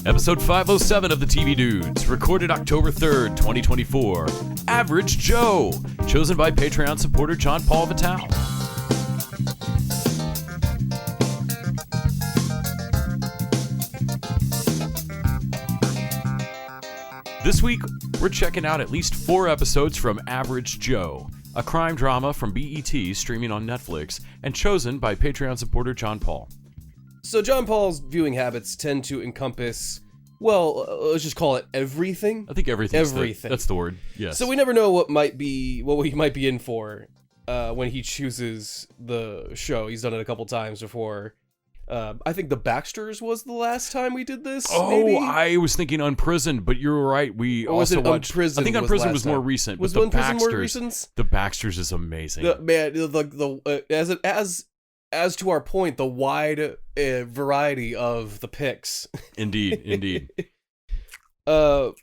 Episode 507 of the TV Dudes, recorded October 3rd, 2024. Average Joe, chosen by Patreon supporter John Paul Vitale. This week, we're checking out at least 4 episodes from Average Joe, a crime drama from BET streaming on Netflix and chosen by Patreon supporter John Paul. So John Paul's viewing habits tend to encompass, well, let's just call it everything. I think everything. That's the word. Yes. So we never know what we might be in for when he chooses the show. He's done it a couple times before. I think The Baxters was the last time we did this. Oh, maybe? I was thinking Unprisoned, but you're right. We or also was it watched. Unprisoned I think Unprisoned was more recent. Was but the Unprisoned more Baxters, recent? The Baxters is amazing. As to our point, the wide variety of the picks. Indeed. But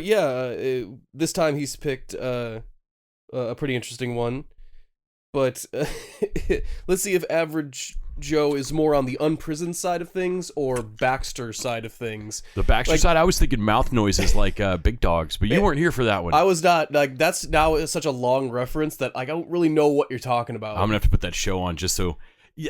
yeah, this time he's picked a pretty interesting one. But let's see if Average Joe is more on the Unprisoned side of things or Baxter side of things. The Baxter side, I was thinking mouth noises like big dogs, but you weren't here for that one. I was not. Like, that's now such a long reference that I don't really know what you're talking about. I'm gonna have to put that show on just so,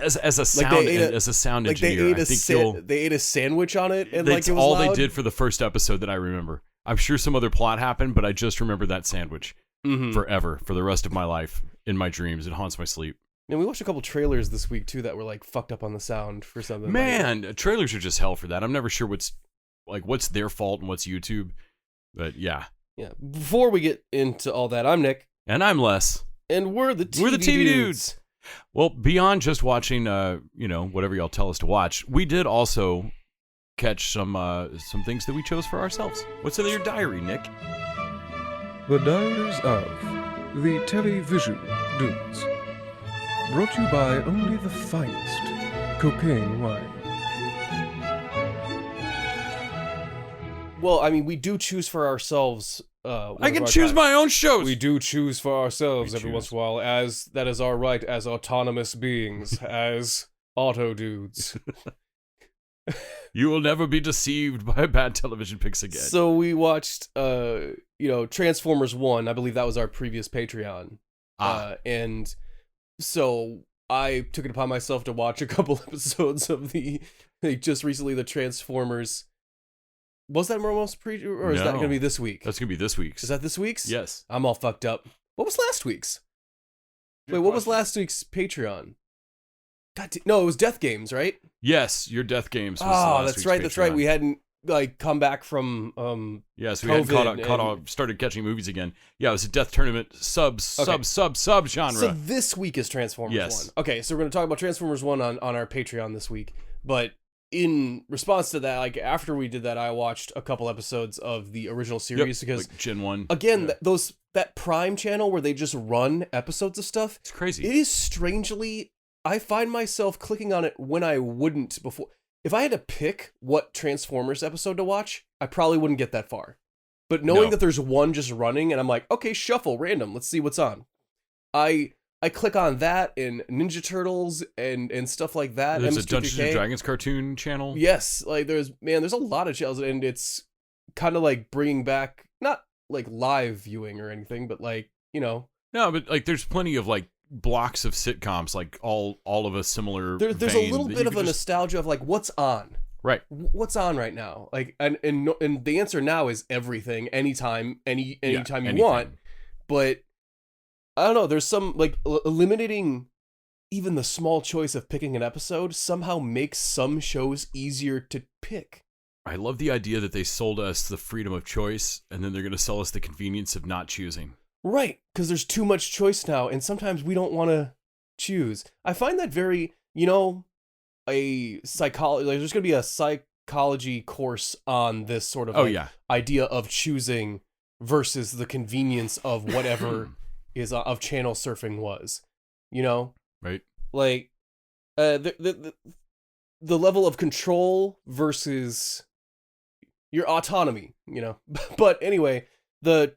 as a sound engineer, I think they ate a sandwich on it, and that's like it was all loud. they did for the first episode that I remember. I'm sure some other plot happened, but I just remember that sandwich forever, for the rest of my life, in my dreams. It haunts my sleep. And we watched a couple trailers this week too that were like fucked up on the sound for something. Man, trailers are just hell for that. I'm never sure what's their fault and what's YouTube. But yeah. Yeah. Before we get into all that, I'm Nick. And I'm Les. And we're the TV Dudes. Well, beyond just watching whatever y'all tell us to watch, we did also catch some things that we chose for ourselves. What's in your diary, Nick? The Diaries of the Television Dudes. Brought to you by only the finest cocaine wine. Well, I mean, we do choose for ourselves. I can choose my own shows. We do choose for ourselves every once in a while, as that is our right as autonomous beings, as auto dudes. You will never be deceived by bad television picks again. So we watched, Transformers 1. I believe that was our previous Patreon. And so I took it upon myself to watch a couple episodes of the Transformers. Was that most or is that going to be this week? That's going to be this week's. Is that this week's? Yes. I'm all fucked up. What was last week's? What was last week's Patreon? No, it was Death Games, right? Yes, your Death Games was that's right. Patreon. That's right. We hadn't come back from yes, we hadn't started catching movies again. Yeah, it was a Death Tournament sub genre. So this week is Transformers 1. Okay, so we're going to talk about Transformers 1 on our Patreon this week. But in response to that, like after we did that, I watched a couple episodes of the original series because like Gen 1. Again, that Prime channel where they just run episodes of stuff. It's crazy. It is strangely, I find myself clicking on it when I wouldn't before. If I had to pick what Transformers episode to watch, I probably wouldn't get that far. But knowing that there's one just running, and I'm like, okay, shuffle, random, let's see what's on. I click on that and Ninja Turtles and stuff like that. There's a Dungeons and Dragons cartoon channel. Yes, like there's a lot of channels, and it's kind of like bringing back, not like live viewing or anything, but like, No, but like there's plenty of like blocks of sitcoms, like all of a similar there's a little bit of a nostalgia of like what's on right now, like and the answer now is everything, anytime you want. But I don't know, there's some like eliminating even the small choice of picking an episode somehow makes some shows easier to pick. I love the idea that they sold us the freedom of choice and then they're going to sell us the convenience of not choosing. Right, because there's too much choice now, and sometimes we don't want to choose. I find that very, a psychology. Like, there's going to be a psychology course on this sort of idea of choosing versus the convenience of whatever is of channel surfing was, right? Like, the level of control versus your autonomy, But anyway, the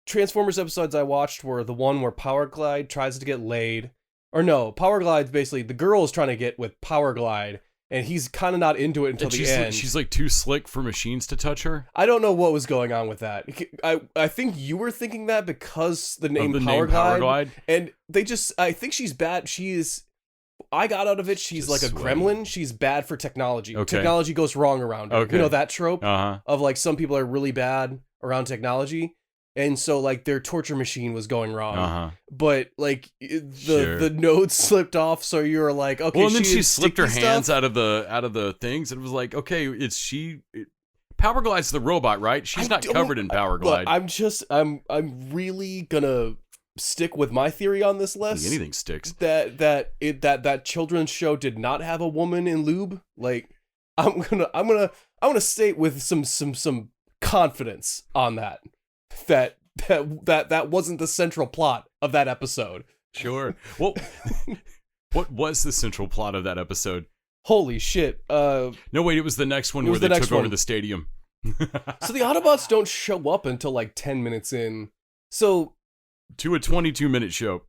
Transformers episodes I watched were the one where Power Glide tries to get laid. Or no, Power Glide's basically the girl is trying to get with Power Glide, and he's kind of not into it until the end. She's like too slick for machines to touch her. I don't know what was going on with that. I think you were thinking that because the name Power Glide, and I think she's bad. I got out of it, she's just like a gremlin. She's bad for technology. Okay. Technology goes wrong around her. Okay. You know that trope of like some people are really bad around technology. And so like their torture machine was going wrong. But like the node slipped off, so you were like, okay, well, and then she slipped her hands out of the things, and it was like, okay, Power Glide's the robot, right? She's not covered in Power Glide. Look, I'm really gonna stick with my theory on this list. Anything sticks. That children's show did not have a woman in lube. Like I'm gonna state with some confidence on that wasn't the central plot of that episode. Sure. Well, what was the central plot of that episode? Holy shit. No, wait, it was the next one where they took over the stadium. So the Autobots don't show up until like 10 minutes in. So to a 22-minute show.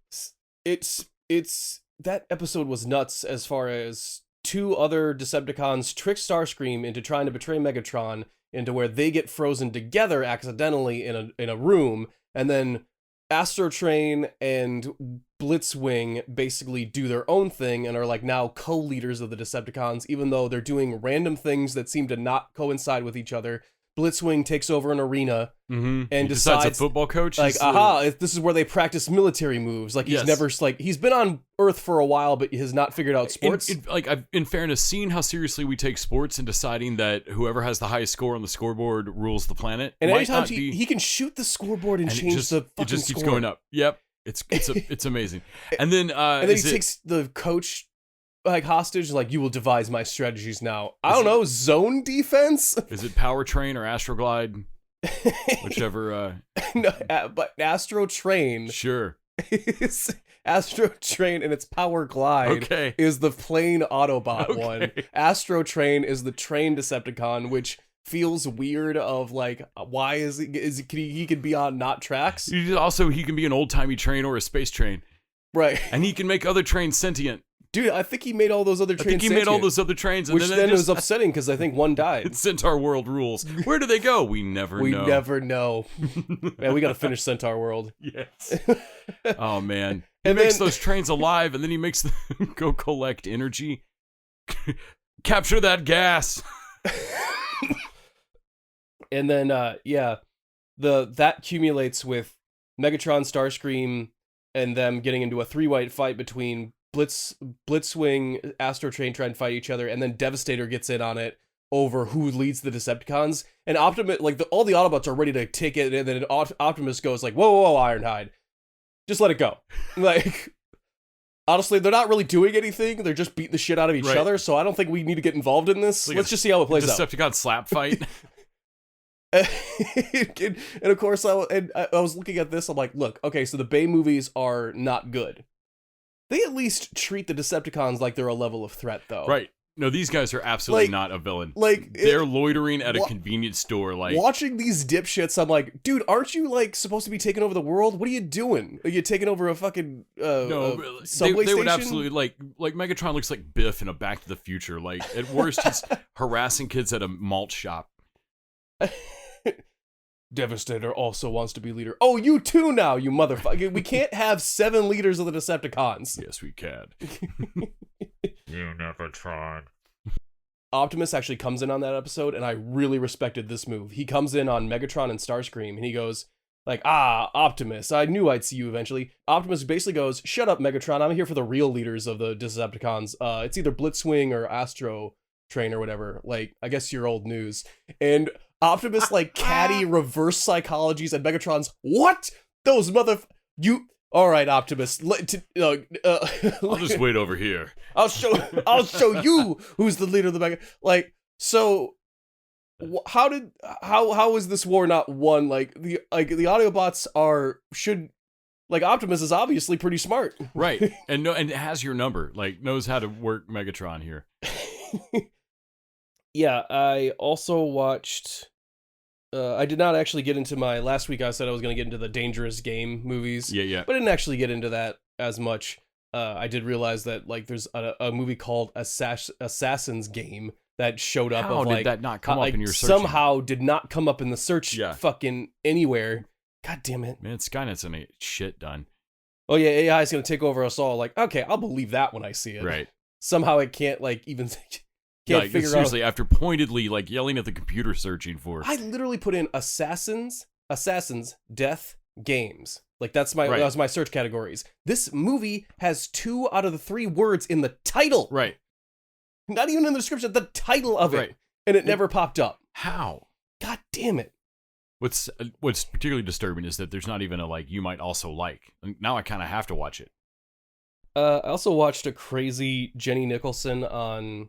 It's that episode was nuts as far as two other Decepticons trick Starscream into trying to betray Megatron into where they get frozen together accidentally in a room, and then Astrotrain and Blitzwing basically do their own thing and are like now co-leaders of the Decepticons, even though they're doing random things that seem to not coincide with each other. Blitzwing takes over an arena and decides a football coach. Like, this is where they practice military moves. Like he's been on Earth for a while, but he has not figured out sports. I've in fairness seen how seriously we take sports and deciding that whoever has the highest score on the scoreboard rules the planet. And anytime he can shoot the scoreboard and change the fucking it just keeps score. Going up. Yep, it's amazing. And then he takes the coach like hostage, like, you will devise my strategies now. I don't know, zone defense? Is it Powertrain or Astroglide? Whichever. No, but Astrotrain. Sure. Astrotrain and its Power Glide is the plain Autobot one. Astrotrain is the train Decepticon, which feels weird of like, why is he could be on not tracks? Also, he can be an old-timey train or a space train. Right. And he can make other trains sentient. Dude, I think he made all those other trains. I think he made all those other trains, and which then was upsetting because I think one died. Centaur World rules. Where do they go? We never know. We never know. Man, we got to finish Centaur World. Yes. Oh man, he makes those trains alive, and then he makes them go collect energy. Capture that gas. And then, that accumulates with Megatron, Starscream, and them getting into a 3-way fight between Blitzwing, Astrotrain trying to fight each other, and then Devastator gets in on it over who leads the Decepticons. And Optimus, like all the Autobots are ready to take it, and then Optimus goes like, "Whoa, Ironhide, just let it go." Like, honestly, they're not really doing anything; they're just beating the shit out of each other. So I don't think we need to get involved in this. Like Let's just see how it plays out. Decepticon slap fight. And of course, I was looking at this. I'm like, look, okay, so the Bay movies are not good. They at least treat the Decepticons like they're a level of threat, though. Right. No, these guys are absolutely not a villain. Like, they're loitering at a convenience store. Like, watching these dipshits, I'm like, dude, aren't you like supposed to be taking over the world? What are you doing? Are you taking over a fucking subway station? They would absolutely like Megatron looks like Biff in a Back to the Future. Like, at worst, he's harassing kids at a malt shop. Devastator also wants to be leader. Oh, you too now, you motherfucker. We can't have 7 leaders of the Decepticons. Yes, we can. You never tried. Optimus actually comes in on that episode, and I really respected this move. He comes in on Megatron and Starscream, and he goes, like, Optimus, I knew I'd see you eventually. Optimus basically goes, shut up, Megatron, I'm here for the real leaders of the Decepticons. It's either Blitzwing or Astrotrain or whatever. Like, I guess you're old news. And Optimus, like, catty reverse psychologies, and Megatron's, what? Those all right, Optimus. I'll just wait over here. I'll show you who's the leader of the Mega. Like, so, how is this war not won? Like the Autobots Optimus is obviously pretty smart, right? And it has your number. Like, knows how to work Megatron here. Yeah, I also watched. I did not actually get into my last week. I said I was going to get into the Dangerous Game movies. Yeah. But I didn't actually get into that as much. I did realize that like there's a movie called Assassin's Game that showed up. How of, did like, that not come up in your search? Somehow did not come up in the search fucking anywhere. God damn it. Man, Skynet's gonna get shit done. Oh yeah, AI is gonna take over us all. Like, okay, I'll believe that when I see it. Right. Somehow it can't like even can't figure seriously, after pointedly like yelling at the computer searching for it. I literally put in Assassins Death Games. Like that was my search categories. This movie has 2 out of the 3 words in the title. Right. Not even in the description, the title of it. And it never popped up. How? God damn it. What's particularly disturbing is that there's not even a like you might also like. Now I kind of have to watch it. I also watched a crazy Jenny Nicholson on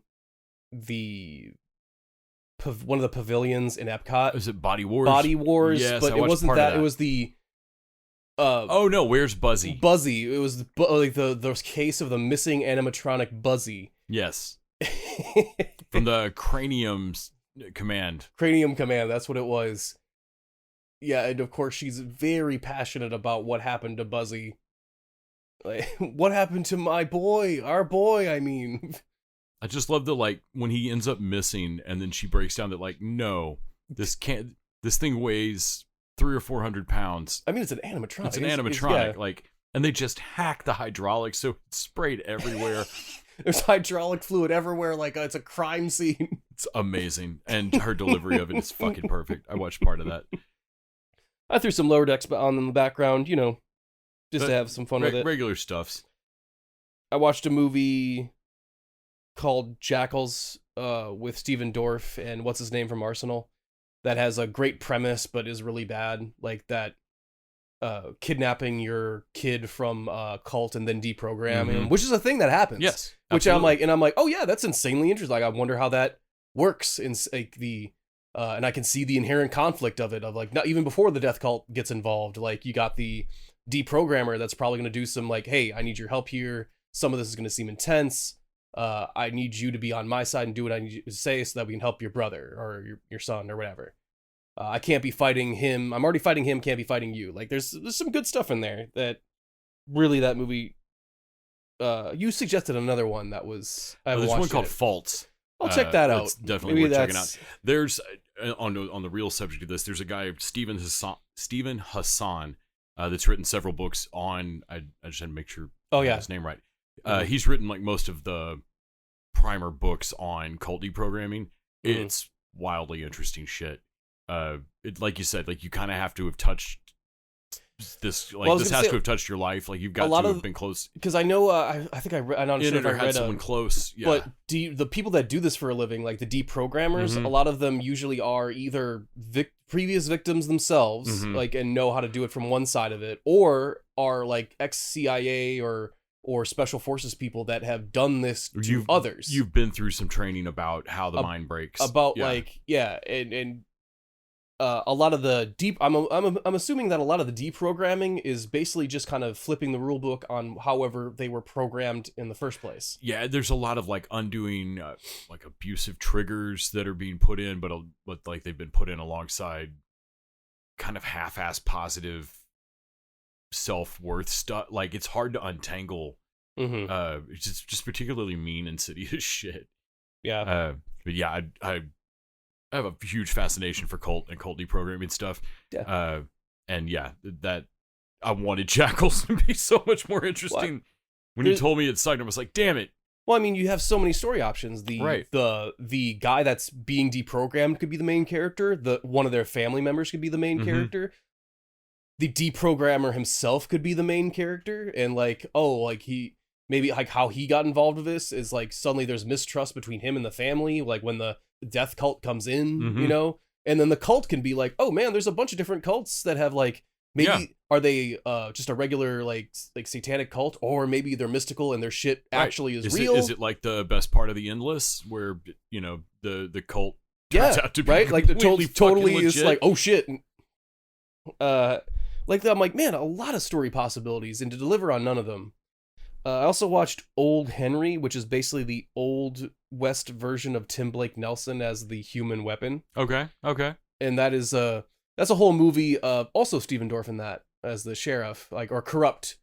one of the pavilions in Epcot. Is it Body Wars? Body Wars, yes, but it wasn't that. It was the oh no, where's Buzzy? Buzzy. It was the case of the missing animatronic Buzzy. Yes. From the Cranium Command. That's what it was. Yeah, and of course she's very passionate about what happened to Buzzy. Like, what happened to my boy? Our boy, I mean. I just love that, like, when he ends up missing, and then she breaks down that, like, no, this thing weighs 300 or 400 pounds. I mean, it's an animatronic. It's an animatronic, like, and they just hack the hydraulics, so it's sprayed everywhere. There's hydraulic fluid everywhere, like it's a crime scene. It's amazing, and her delivery of it is fucking perfect. I watched part of that. I threw some Lower Decks on in the background, just to have some fun with it. Regular stuffs. I watched a movie called Jackals with Steven Dorff and what's his name from Arsenal that has a great premise but is really bad, like that kidnapping your kid from a cult and then deprogramming, which is a thing that happens. Yes, which absolutely. I'm like, oh yeah, that's insanely interesting. Like, I wonder how that works in like the and I can see the inherent conflict of it, of like, not even before the death cult gets involved, like you got the deprogrammer that's probably going to do some like, hey, I need your help here. Some of this is going to seem intense. I need you to be on my side and do what I need you to say so that we can help your brother or your son or whatever. I can't be fighting him. I'm already fighting him. Can't be fighting you. Like there's some good stuff in there that really that movie. You suggested another one that was. There's one called Faults. I'll check that out. It's definitely worth checking out. There's on the real subject of this. There's a guy, Stephen Hassan, that's written several books on. I just had to make sure. I got his name right. He's written like most of the primer books on cult deprogramming. It's wildly interesting shit. Like you said, like you kind of have to have touched this. Like this has to have touched your life. Like you've got to have been close. Because I know, I think I'm not sure if I read someone close. Yeah. But the people that do this for a living, like the deprogrammers, a lot of them usually are either previous victims themselves, like and know how to do it from one side of it, or are like ex-CIA or special forces people that have done this to others. You've been through some training about how the mind breaks. About and a lot of the I'm assuming that a lot of the deprogramming is basically just kind of flipping the rule book on however they were programmed in the first place. Yeah, there's a lot of like undoing like abusive triggers that are being put in, but like they've been put in alongside kind of half-ass positive self-worth stuff. Like it's hard to untangle. It's just particularly mean, insidious shit. Yeah. But yeah, I have a huge fascination for cult and cult deprogramming stuff. Yeah. And yeah, that I wanted Jackals to be so much more interesting. When you told me it's Cygnum, I was like, damn it. Well, I mean, you have so many story options. The guy that's being deprogrammed could be the main character. One of their family members could be the main character. The deprogrammer himself could be the main character, and like, maybe like how he got involved with this is like suddenly there's mistrust between him and the family, like when the death cult comes in, and then the cult can be like, oh man, there's a bunch of different cults that have like, maybe are they just a regular like satanic cult, or maybe they're mystical and their shit actually is real. Is it like the best part of the Endless where the cult turns out to be right, like the totally legit. Is like, oh shit. Like I'm like, man, a lot of story possibilities, and to deliver on none of them. I also watched Old Henry, which is basically the Old West version of Tim Blake Nelson as the human weapon. Okay. And that's a whole movie. Also Steven Dorff in that as the sheriff, like, or corrupt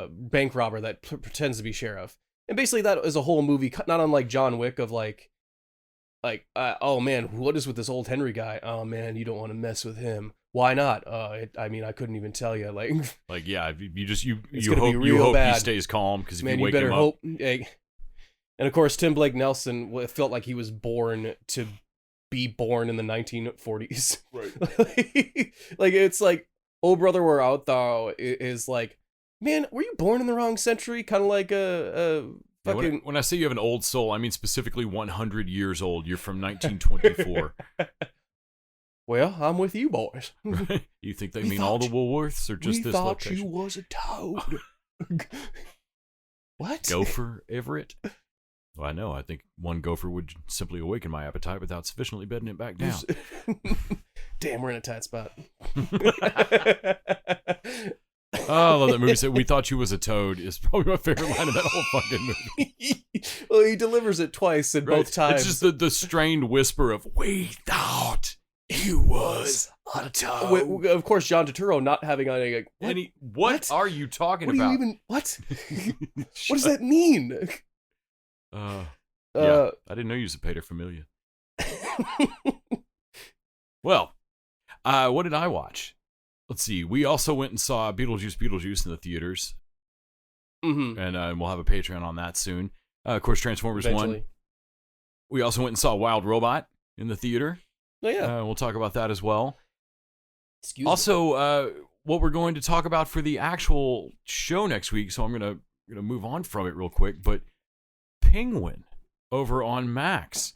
bank robber that pretends to be sheriff. And basically that is a whole movie, not unlike John Wick, of like, oh man, what is with this old Henry guy? Oh man, you don't want to mess with him. Why not? I mean, I couldn't even tell you. Like yeah, you hope he stays calm, because if you wake him up. And of course, Tim Blake Nelson felt like he was born to be born in the 1940s. Right. Like it's like, oh brother, we're out thou is like, man, were you born in the wrong century? Kind of like a fucking. When I say you have an old soul, I mean specifically 100 years old. You're from 1924. Well, I'm with you boys. Right? You think they mean all the Woolworths or just this location? We thought you was a toad. What? Gopher Everett? Well, I know. I think one gopher would simply awaken my appetite without sufficiently bedding it back down. Damn, we're in a tight spot. Oh, I love that movie. So we thought you was a toad is probably my favorite line of that whole fucking movie. Well, he delivers it twice in both times. It's just the strained whisper of, we thought you was a toad. Of course, John Turturro not having any. Like, what are you talking about? What do you even? What? What does that mean? Yeah, I didn't know you was a paterfamilias. Well, what did I watch? Let's see. We also went and saw Beetlejuice in the theaters. Mm-hmm. And we'll have a Patreon on that soon. Of course, Transformers Eventually. 1. We also went and saw Wild Robot in the theater. Oh, yeah. We'll talk about that as well. Excuse me. Also, what we're going to talk about for the actual show next week, so I'm gonna move on from it real quick, but Penguin over on Max.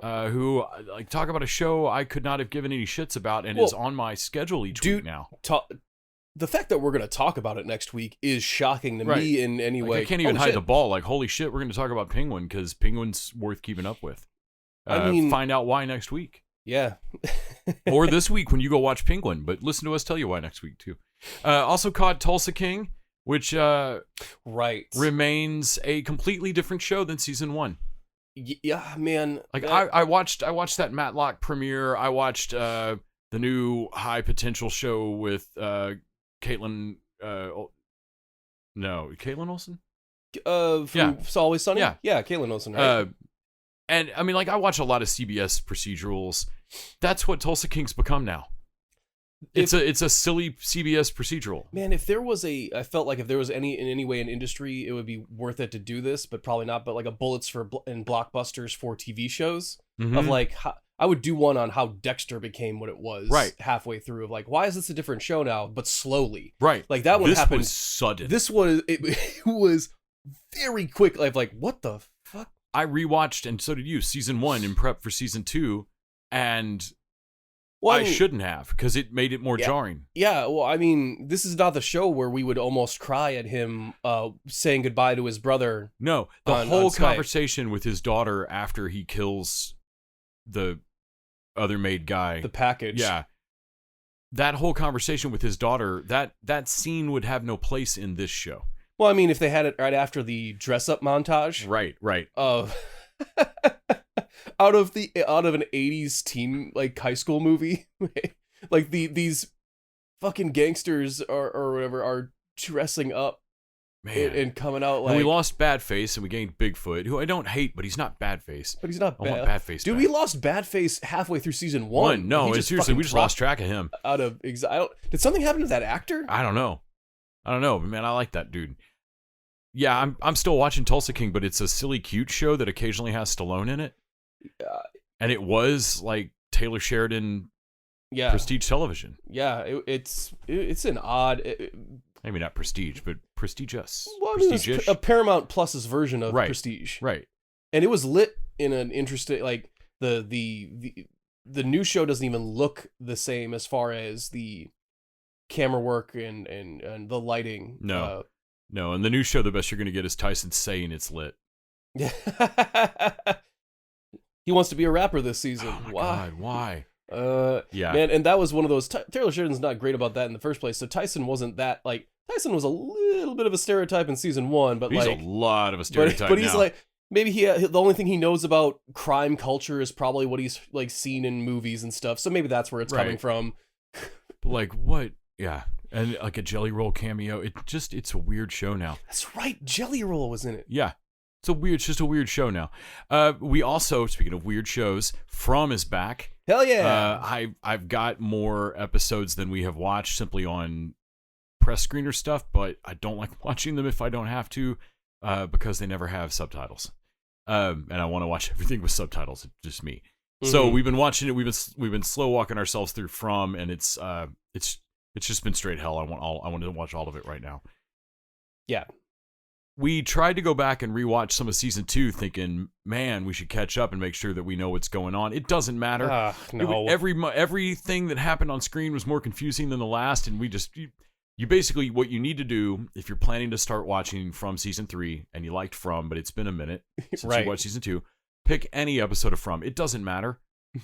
Who talk about a show I could not have given any shits about and is on my schedule each week now. The fact that we're going to talk about it next week is shocking to me in any way. I can't even hide the ball. Like, holy shit, we're going to talk about Penguin because Penguin's worth keeping up with. I mean, find out why next week. Yeah. Or this week when you go watch Penguin, but listen to us tell you why next week too. Also caught Tulsa King, which remains a completely different show than season 1. Yeah, man. Like I watched that Matlock premiere. I watched the new High Potential show with Caitlin. Caitlin Olsen. From It's Always Sunny. Yeah, Caitlin Olsen. Right. And I mean, like, I watch a lot of CBS procedurals. That's what Tulsa King's become now. It's a silly CBS procedural. Man, I felt like if there was in any way an industry, it would be worth it to do this, but probably not. But like a bullets and blockbusters for TV shows of like, I would do one on how Dexter became what it was. Right. Halfway through of like, why is this a different show now? But slowly. Right. Like that one happened. This was sudden. It was very quick. Like what the fuck? I rewatched, and so did you, season 1 in prep for season 2, and. Well, I shouldn't have, because it made it more jarring. Yeah, well, I mean, this is not the show where we would almost cry at him saying goodbye to his brother. No, the whole conversation with his daughter after he kills the other maid guy. The package. Yeah. That whole conversation with his daughter, that scene would have no place in this show. Well, I mean, if they had it right after the dress-up montage. Right. Out of an 80s teen like high school movie, like these fucking gangsters or whatever are dressing up, man, and coming out like. And we lost Badface and we gained Bigfoot, who I don't hate, but he's not Badface. But he's not bad. I want Badface. Dude, we lost Badface halfway through season 1. No, seriously, we just lost track of him. Did something happen to that actor? I don't know, but man, I like that dude. Yeah, I'm still watching Tulsa King, but it's a silly, cute show that occasionally has Stallone in it. And it was like Taylor Sheridan prestige television. Yeah, it's an odd... maybe not prestige, but prestigious. Well, I mean, it's a Paramount Plus's version of prestige. Right. And it was lit in an interesting... Like, the new show doesn't even look the same as far as the camera work and the lighting. No, and the new show, the best you're going to get is Tyson saying it's lit. Yeah. He wants to be a rapper this season. Oh my God, why? Yeah, man, and that was one of those. Taylor Sheridan's not great about that in the first place. So Tyson wasn't that like. Tyson was a little bit of a stereotype in season 1, but he's like a lot of a stereotype. But he's like maybe the only thing he knows about crime culture is probably what he's like seen in movies and stuff. So maybe that's where it's coming from. But like, what Yeah. And like a Jelly Roll cameo. It's a weird show now. That's right. Jelly Roll was in it. Yeah. It's just a weird show now. We also, speaking of weird shows, From is back. Hell yeah. I've got more episodes than we have watched simply on press screener stuff, but I don't like watching them if I don't have to, because they never have subtitles. And I want to watch everything with subtitles. It's just me. Mm-hmm. So we've been watching it. We've been slow walking ourselves through From, and it's just been straight hell. I want to watch all of it right now. Yeah. We tried to go back and rewatch some of season 2, thinking, man, we should catch up and make sure that we know what's going on. It doesn't matter. No. Everything that happened on screen was more confusing than the last, and you basically, what you need to do if you're planning to start watching From season 3 and you liked From, but it's been a minute since right. you watched season 2, pick any episode of From. It doesn't matter.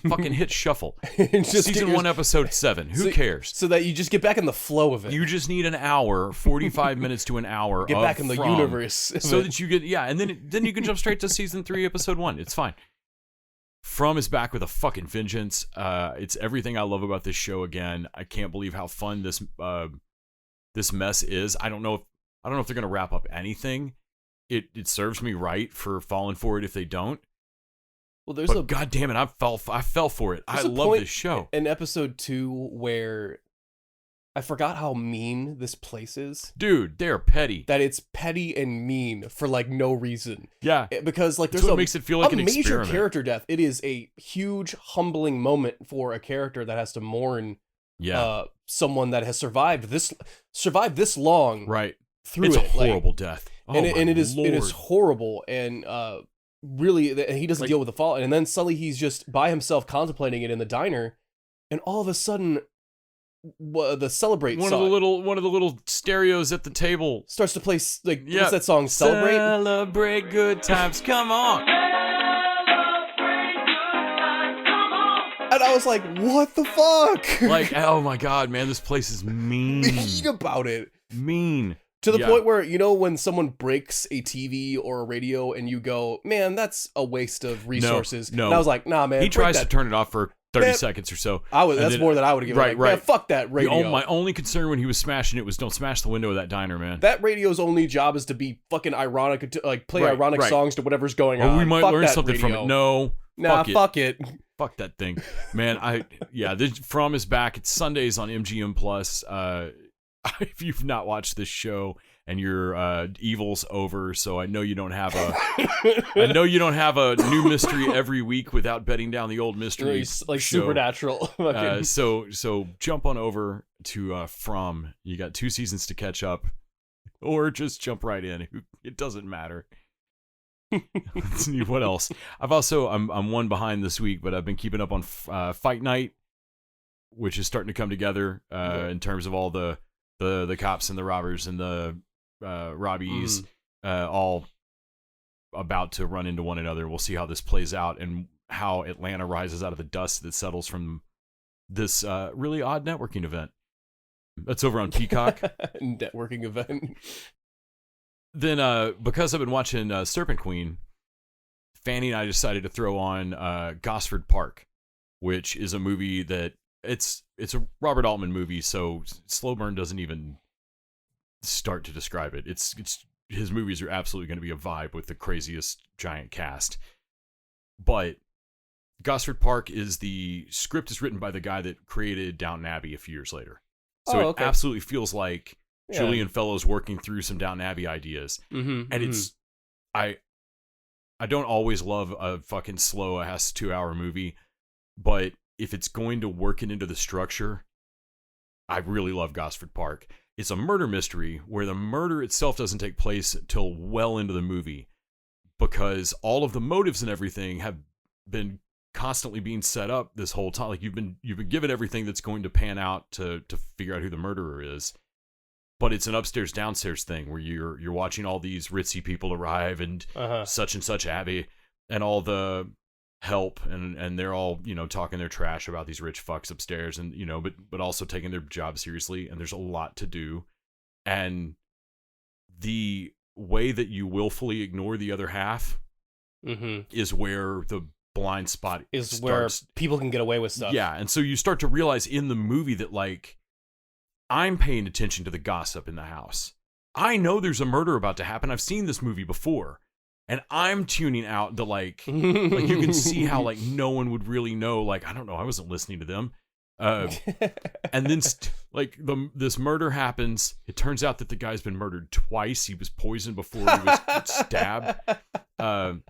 Fucking hit shuffle. Season 1, episode 7. Who cares? So that you just get back in the flow of it. You just need an hour, 45 minutes to an hour. Get back in the universe, so that you get and then you can jump straight to season 3, episode 1. It's fine. From is back with a fucking vengeance. It's everything I love about this show again. I can't believe how fun this mess is. I don't know if they're gonna wrap up anything. It serves me right for falling for it if they don't. Well, God damn it, I fell for it. I love this show. In episode 2 where I forgot how mean this place is. Dude, they're petty. That it's petty and mean for like no reason. Yeah. Because like there's what makes it feel like an major experiment. Character death. It is a huge humbling moment for a character that has to mourn someone that has survived this long. Right. Through it's it. It's a horrible death. Oh, and it is horrible, and really, he doesn't deal with the fallout, and then suddenly he's just by himself contemplating it in the diner, and all of a sudden, the Celebrate one song, of the little stereos at the table starts to play what's that song? Celebrate good times, come on. And I was like, what the fuck? Like, oh my god, man, this place is mean. Mean about it. Mean. To the point where, when someone breaks a TV or a radio and you go, man, that's a waste of resources. No. And I was like, nah, man. He tries to turn it off for 30 seconds or so. That's more than I would have given. Right. Man, fuck that radio. My only concern when he was smashing it was don't smash the window of that diner, man. That radio's only job is to be fucking ironic, to like play ironic songs to whatever's going on. We might learn something from it. No. Fuck it. Fuck that thing. Man, this From is back. It's Sundays on MGM Plus. If you've not watched this show and your evil's over, so I know you don't have a new mystery every week without betting down the old mystery like show. Supernatural. So jump on over to From. You got 2 seasons to catch up, or just jump right in. It doesn't matter. Let's see what else. I'm one behind this week, but I've been keeping up on Fight Night, which is starting to come together in terms of all the cops and the robbers and the robbies all about to run into one another. We'll see how this plays out and how Atlanta rises out of the dust that settles from this really odd networking event. That's over on Peacock. Networking event. Then because I've been watching Serpent Queen, Fanny and I decided to throw on Gosford Park, which is a movie that it's a Robert Altman movie, so slow burn doesn't even start to describe it. It's his movies are absolutely going to be a vibe with the craziest giant cast. But Gosford Park the script is written by the guy that created Downton Abbey a few years later. So it absolutely feels like Julian Fellowes working through some Downton Abbey ideas. And it's I don't always love a fucking slow ass 2-hour movie, but if it's going to work it into the structure, I really love Gosford Park. It's a murder mystery where the murder itself doesn't take place till well into the movie, because all of the motives and everything have been constantly being set up this whole time. Like you've been given everything that's going to pan out to figure out who the murderer is. But it's an upstairs downstairs thing where you're watching all these ritzy people arrive and such Abbey and all the help and they're all talking their trash about these rich fucks upstairs and but also taking their job seriously, and there's a lot to do, and the way that you willfully ignore the other half is where the blind spot is, where people can get away with stuff. Yeah, and so you start to realize in the movie that like I'm paying attention to the gossip in the house. I know there's a murder about to happen. I've seen this movie before. And I'm tuning out the like you can see how like no one would really know. Like, I don't know. I wasn't listening to them. And then this murder happens. It turns out that the guy's been murdered twice. He was poisoned before he was stabbed. And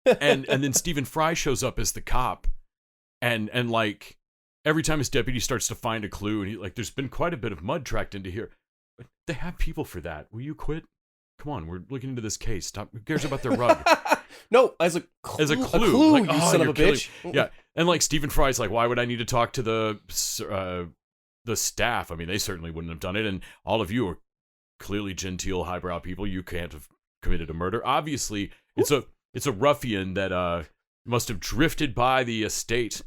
then Stephen Fry shows up as the cop. And like every time his deputy starts to find a clue, and he like, there's been quite a bit of mud tracked into here. But they have people for that. Will you quit? Come on, we're looking into this case. Stop. Who cares about their rug? No, as a clue. As a clue. Like, you son of a bitch. Yeah, and like Stephen Fry's like, why would I need to talk to the staff? I mean, they certainly wouldn't have done it. And all of you are clearly genteel, highbrow people. You can't have committed a murder. Obviously, it's a ruffian that must have drifted by the estate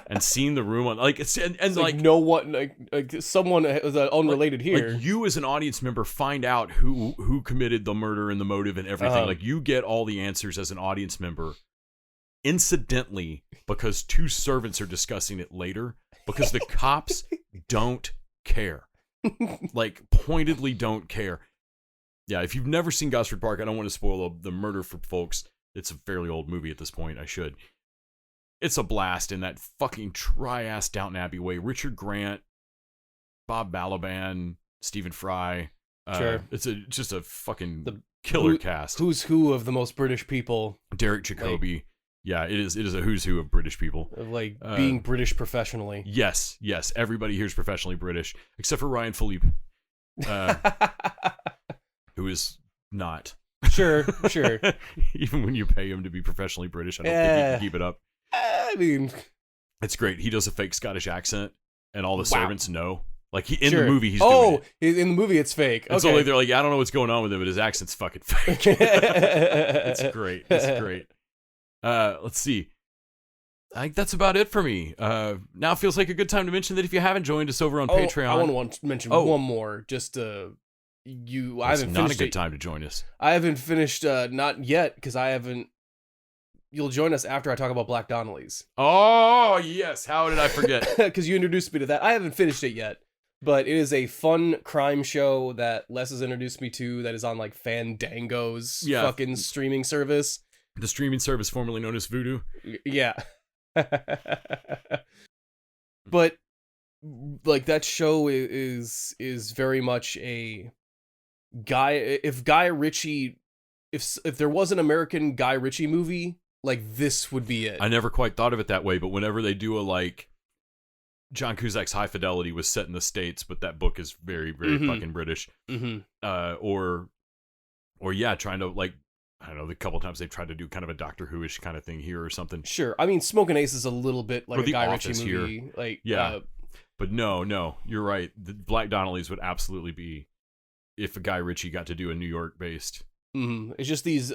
and seen the room on like it's and like no one like someone is unrelated here. Like you as an audience member find out who committed the murder and the motive and everything. Like you get all the answers as an audience member. Incidentally, because two servants are discussing it later, because the cops don't care. Like pointedly don't care. Yeah, if you've never seen Gosford Park, I don't want to spoil the murder for folks. It's a fairly old movie at this point. I should. It's a blast in that fucking dry-ass Downton Abbey way. Richard Grant, Bob Balaban, Stephen Fry. Sure. It's just a fucking killer cast. Who's who of the most British people. Derek Jacobi. Like, yeah, it is a who's who of British people. Of like being British professionally. Yes. Everybody here's professionally British, except for Ryan Philippe, who is not. Sure. Even when you pay him to be professionally British, I don't think he can keep it up. I mean, it's great. He does a fake Scottish accent, and all the servants know. Like in the movie, he's doing it. In the movie, it's fake. And so like, they're like, I don't know what's going on with him, but his accent's fucking fake. It's great. Let's see. I think that's about it for me. Now feels like a good time to mention that if you haven't joined us over on Patreon, I want to mention one more. Just I haven't not a good time to join us. I haven't finished, not yet, because I haven't. You'll join us after I talk about Black Donnellys. Oh, yes. How did I forget? Because you introduced me to that. I haven't finished it yet, but it is a fun crime show that Les has introduced me to that is on like Fandango's fucking streaming service. The streaming service formerly known as Vudu. Yeah. But like that show is very much a guy. If Guy Ritchie, if there was an American Guy Ritchie movie, like this would be it. I never quite thought of it that way, but whenever they do a like John Cusack's High Fidelity was set in the States, but that book is very, very fucking British. Or yeah, trying to like, I don't know, the couple times they've tried to do kind of a Doctor Who-ish kind of thing here or something. Sure. I mean, Smokin' Ace is a little bit like a Guy Ritchie movie. Here. Like, yeah. But no, you're right. The Black Donnellys would absolutely be if a Guy Ritchie got to do a New York-based. It's just these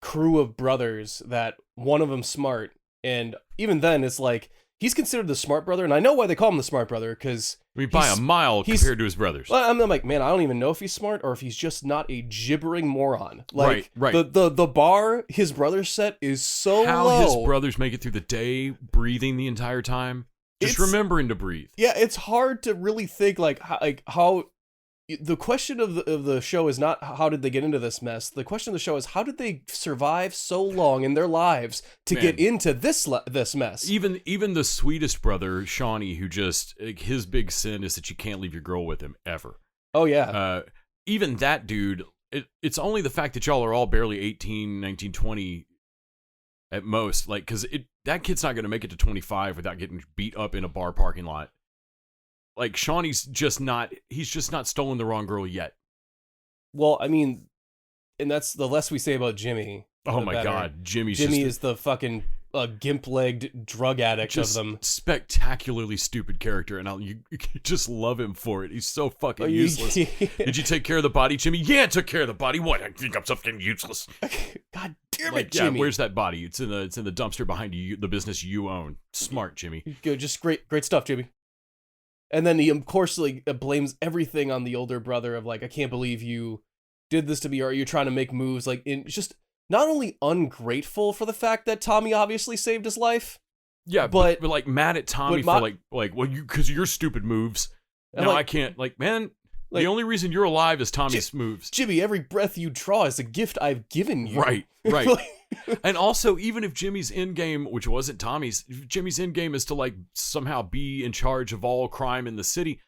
crew of brothers that one of them's smart, and even then it's like he's considered the smart brother, and I know why they call him the smart brother, because I mean by a mile compared to his brothers. I'm like, man, I don't even know if he's smart or if he's just not a gibbering moron. Like right. The bar his brother set is so how low. His brothers make it through the day breathing the entire time, just remembering to breathe. Yeah, it's hard to really think like how. The question of the show is not how did they get into this mess. The question of the show is how did they survive so long in their lives to get into this mess. Even the sweetest brother, Shawnee, who just his big sin is that you can't leave your girl with him ever. Oh yeah. Even that dude, it's only the fact that y'all are all barely 18, 19, 20 at most. Like, because that kid's not going to make it to 25 without getting beat up in a bar parking lot. Like, Shawnee's just not stolen the wrong girl yet. Well, I mean, and that's the less we say about Jimmy. Oh my God, Jimmy is the fucking gimp-legged drug addict just of them. Spectacularly stupid character, and you just love him for it. He's so fucking useless. Did you take care of the body, Jimmy? Yeah, I took care of the body. What? I think I'm fucking useless. God damn it, Jimmy. Yeah, where's that body? It's in the dumpster behind you, the business you own. Smart, Jimmy. Good, just great stuff, Jimmy. And then he, of course, like blames everything on the older brother of like, I can't believe you did this to me, or you're trying to make moves. Like, just not only ungrateful for the fact that Tommy obviously saved his life, Yeah, but like mad at Tommy for like well, because your stupid moves. No, I can't. Like, man, the only reason you're alive is Tommy's moves. Jimmy, every breath you draw is a gift I've given you. Right. And also, even if Jimmy's end game, which wasn't Tommy's, Jimmy's end game is to like somehow be in charge of all crime in the city.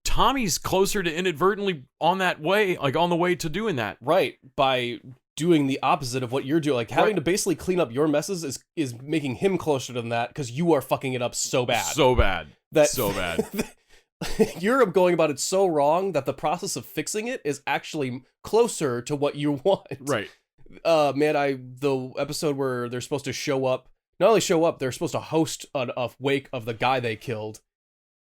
Tommy's closer to inadvertently on that way, like on the way to doing that. Right. By doing the opposite of what you're doing. Like having to basically clean up your messes is making him closer to that because you are fucking it up so bad. So bad. So bad. You're going about it so wrong that the process of fixing it is actually closer to what you want. Right. The episode where they're supposed to show up, not only show up, they're supposed to host a wake of the guy they killed.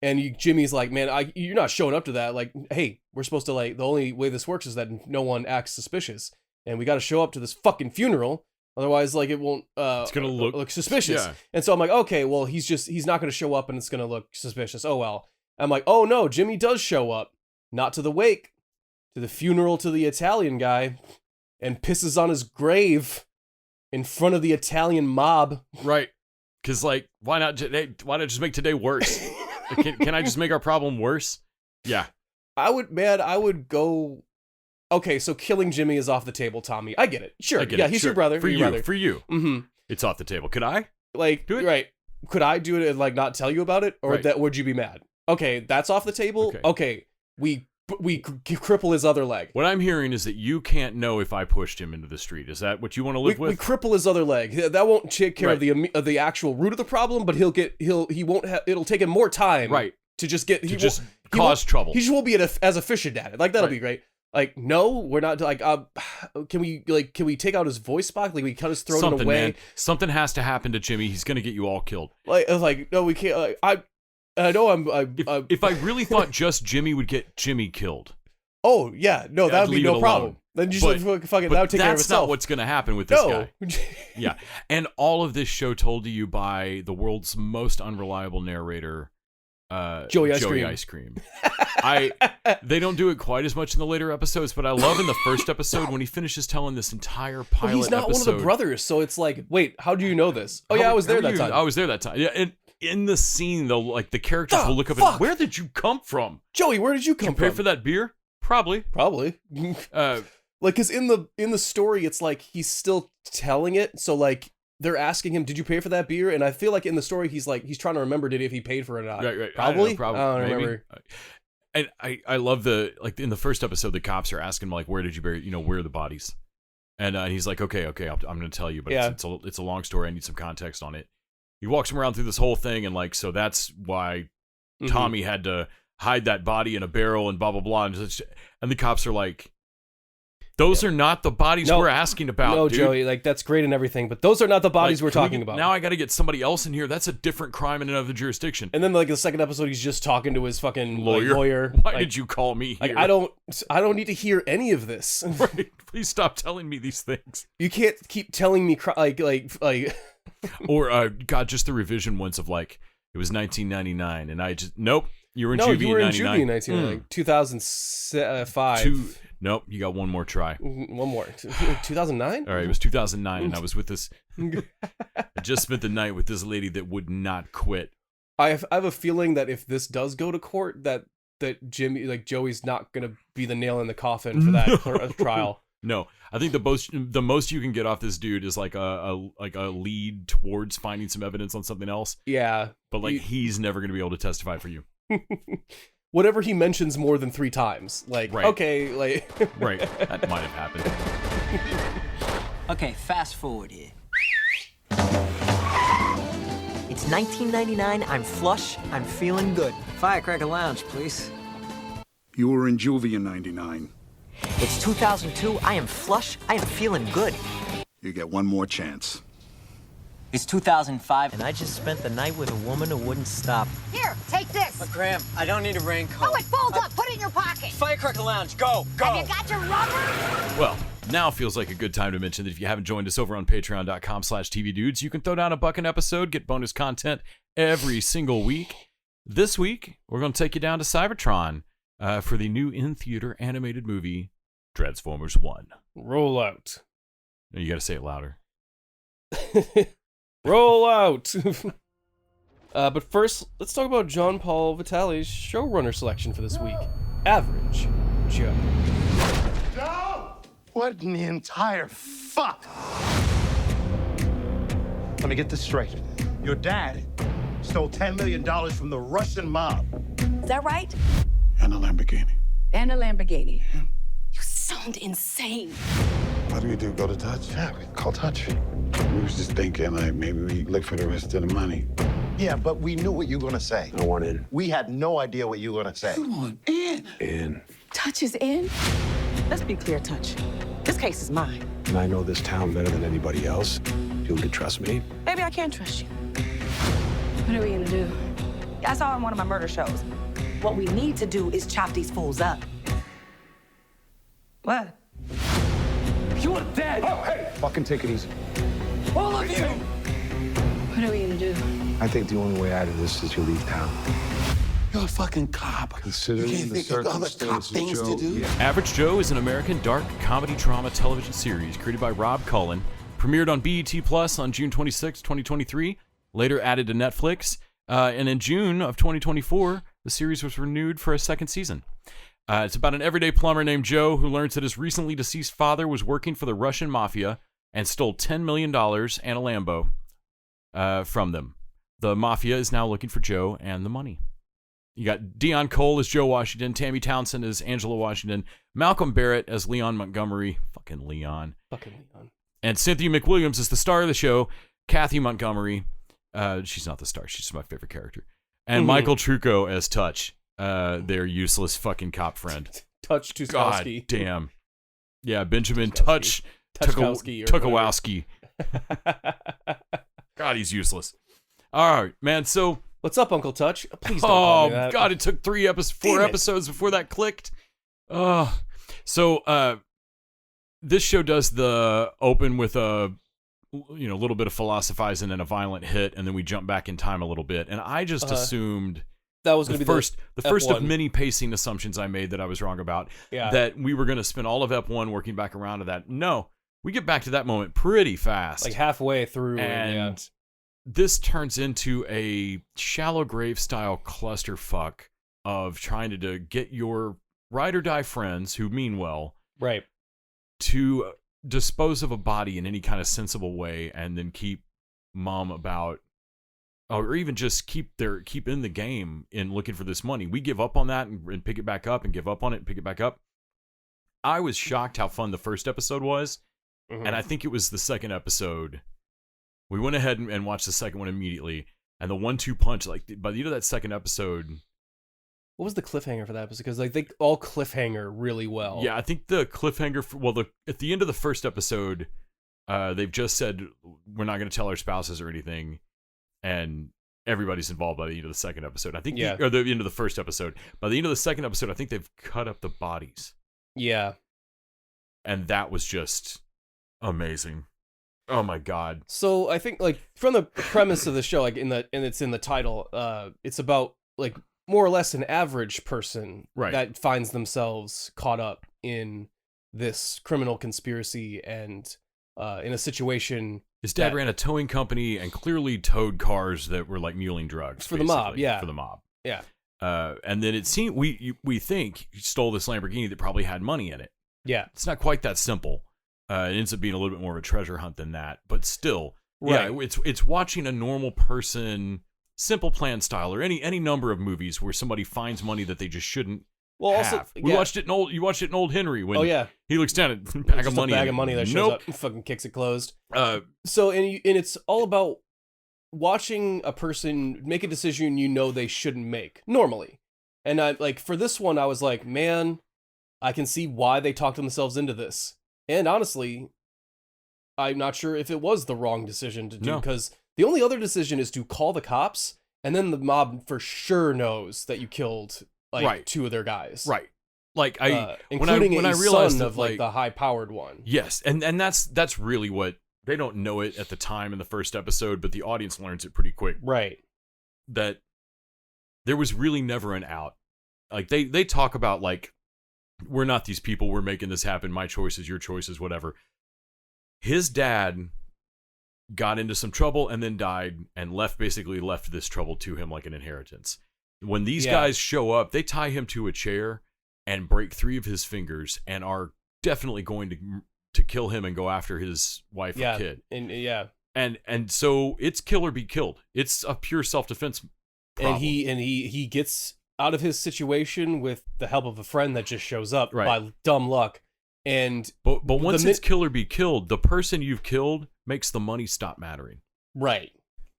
And Jimmy's like, man, you're not showing up to that. Like, hey, we're supposed to like, the only way this works is that no one acts suspicious. And we got to show up to this fucking funeral. Otherwise, like, it won't, it's going to look suspicious. Yeah. And so I'm like, okay, well, he's not going to show up and it's going to look suspicious. Oh, well. I'm like, oh no, Jimmy does show up. Not to the wake, to the funeral to the Italian guy. And pisses on his grave in front of the Italian mob. Right. Because, like, why not just make today worse? Can I just make our problem worse? Yeah. I would go... Okay, so killing Jimmy is off the table, Tommy. I get it. Sure. He's your brother. For you. Mm-hmm. It's off the table. Could I? Like, do it? Right. Could I do it and, like, not tell you about it? Or would you be mad? Okay, that's off the table. Okay. We cripple his other leg. What I'm hearing is that you can't know if I pushed him into the street. Is that what you want to live with? We cripple his other leg. That won't take care of the actual root of the problem, but it'll take him more time. Right. To just cause trouble. He just won't be as efficient at it. Like that'll be great. Like, no, we're not like, can we take out his voice box? Like, we cut his throat in a way. Man. Something has to happen to Jimmy. He's going to get you all killed. Like, no, we can't. I know if I really thought just Jimmy would get Jimmy killed. Oh, yeah. No, that would be no problem. Then you just fucking that would take care of itself. That's not what's going to happen with this guy. Yeah. And all of this show told to you by the world's most unreliable narrator, Joey Ice Cream. They don't do it quite as much in the later episodes, but I love in the first episode when he finishes telling this entire pilot episode. He's not one of the brothers, so it's like, wait, how do you know this? Oh, yeah, I was there that time. I was there that time. Yeah, and in the scene, though, like the characters will look up and, where did you come from? Joey, where did you come from? Pay for that beer? Probably. Like, because in the story, it's like he's still telling it, so like they're asking him, did you pay for that beer? And I feel like in the story, he's trying to remember if he paid for it or not. Right. Probably. I don't remember. And I love in the first episode, the cops are asking him, like, where did you bury, where are the bodies? And he's like, okay, I'm going to tell you, but it's a long story. I need some context on it. He walks him around through this whole thing, and like, so that's why Tommy had to hide that body in a barrel and blah, blah, blah. And the cops are like, those are not the bodies we're asking about, No, dude. Joey, like, that's great and everything, but those are not the bodies we're talking about. Now I got to get somebody else in here. That's a different crime in another jurisdiction. And then, like, the second episode, he's just talking to his fucking lawyer. Why did you call me here? Like, I don't need to hear any of this. Right. Please stop telling me these things. You can't keep telling me, Or, God, just the revision ones of, like, it was 1999, and I just, nope, you were in juvie in 99. No, you were in juvie in 1999, 2005. Nope, you got one more try. One more. 2009? All right, it was 2009, and I was with this, I just spent the night with this lady that would not quit. I have a feeling that if this does go to court, that Joey's not going to be the nail in the coffin for that trial. No, I think the most you can get off this dude is like a lead towards finding some evidence on something else. Yeah, but like he's never going to be able to testify for you. Whatever he mentions more than 3 times, like okay, like right, that might have happened. Okay, fast forward here. It's 1999. I'm flush. I'm feeling good. Firecracker Lounge, please. You were in juvie in 99. It's 2002. I am flush. I am feeling good. You get one more chance. It's 2005, and I just spent the night with a woman who wouldn't stop. Here, take this. But Graham, I don't need a raincoat. Oh, it folds up. Put it in your pocket. Firecracker Lounge, go. Have you got your rubber? Well, now feels like a good time to mention that if you haven't joined us over on patreon.com/tvdudes, you can throw down a $1 an episode, get bonus content every single week. This week, we're going to take you down to Cybertron for the new in-theater animated movie, Transformers 1. Roll out. No, you got to say it louder. Roll out. But first, let's talk about John Paul Vitale's showrunner selection for this week. Average Joe. No! What in the entire fuck? Let me get this straight. Your dad stole $10 million from the Russian mob. Is that right? And a Lamborghini. And a Lamborghini. You sound insane. What do we do? Go to Touch? Yeah, we call touch. We was just thinking, like, maybe we look for the rest of the money. Yeah, but we knew what you were gonna say. I want in. We had no idea what you were gonna say. Come on, in. In. Touch is in? Let's be clear, Touch. This case is mine. And I know this town better than anybody else. You can trust me. Maybe I can trust you. What are we gonna do? I saw in one of my murder shows. What we need to do is chop these fools up. What? You're dead! Oh, hey! Fucking take it easy. All of you! What are we gonna do? I think the only way out of this is you leave town. You're a fucking cop. Considering you can't the think of other cop circumstances, things Joe, to do? yeah. Average Joe is an American dark comedy drama television series created by Rob Cullen, premiered on BET Plus on June 26, 2023, later added to Netflix, and in June of 2024, the series was renewed for a second season. It's about an everyday plumber named Joe who learns that his recently deceased father was working for the Russian mafia and stole $10 million and a Lambo from them. The mafia is now looking for Joe and the money. You got Dion Cole as Joe Washington, Tammy Townsend as Angela Washington, Malcolm Barrett as Leon Montgomery, fucking Leon, and Cynthia McWilliams is the star of the show, Kathy Montgomery, she's not the star, she's my favorite character, and Michael Trucco as Touch, their useless fucking cop friend. Touch Tuskowski. God damn. Yeah, Benjamin Touch Tukowski. God, he's useless. All right, man, so... What's up, Uncle Touch? Please don't call me that. God, it took 4 episodes before that clicked. So this show does the open with a little bit of philosophizing and a violent hit, and then we jump back in time a little bit. And I just assumed that was going to be the first of many pacing assumptions I made that I was wrong about. Yeah. That we were going to spend all of Ep 1 working back around to that. No, we get back to that moment pretty fast, like halfway through, and this turns into a shallow grave style clusterfuck of trying to get your ride or die friends who mean well, right, to dispose of a body in any kind of sensible way, and then keep mum about, or even just keep in the game in looking for this money. We give up on that and pick it back up, and give up on it and pick it back up. I was shocked how fun the first episode was, and I think it was the second episode. We went ahead and watched the second one immediately, and the 1-2 punch, like by the end of that second episode. What was the cliffhanger for that? Because like they all cliffhanger really well. Yeah, I think the cliffhanger at the end of the first episode, they've just said we're not going to tell our spouses or anything, and everybody's involved by the end of the second episode. I think, or the end of the first episode. By the end of the second episode, I think they've cut up the bodies. Yeah, and that was just amazing. Oh my god. So I think like from the premise of the show, like it's in the title, it's about like more or less an average person that finds themselves caught up in this criminal conspiracy and in a situation. His dad ran a towing company and clearly towed cars that were like muling drugs for the mob. Yeah, for the mob. Yeah. And then it seemed we think he stole this Lamborghini that probably had money in it. Yeah, it's not quite that simple. It ends up being a little bit more of a treasure hunt than that, but still, yeah, it's watching a normal person, simple plan style, or any number of movies where somebody finds money that they just shouldn't have. Also, you watched it in Old Henry when he looks down at a bag of money. A bag of money that shows up and fucking kicks it closed. So it's all about watching a person make a decision they shouldn't make normally, and I like for this one I was like, man, I can see why they talked themselves into this. And honestly, I'm not sure if it was the wrong decision to do, because the only other decision is to call the cops, and then the mob for sure knows that you killed like 2 of their guys. Right. Like including when a I realized son of like the high-powered one. Yes, and that's really what they don't know it at the time in the first episode, but the audience learns it pretty quick. Right. That there was really never an out. Like they talk about like, we're not these people, we're making this happen, my choices, your choices, whatever. His dad got into some trouble and then died and basically left this trouble to him like an inheritance. When these guys show up, they tie him to a chair and break 3 of his fingers and are definitely going to kill him and go after his wife or kid. And so it's kill or be killed. It's a pure self-defense problem. And he gets out of his situation with the help of a friend that just shows up by dumb luck. And but once it's kill or be killed, the person you've killed makes the money stop mattering. Right.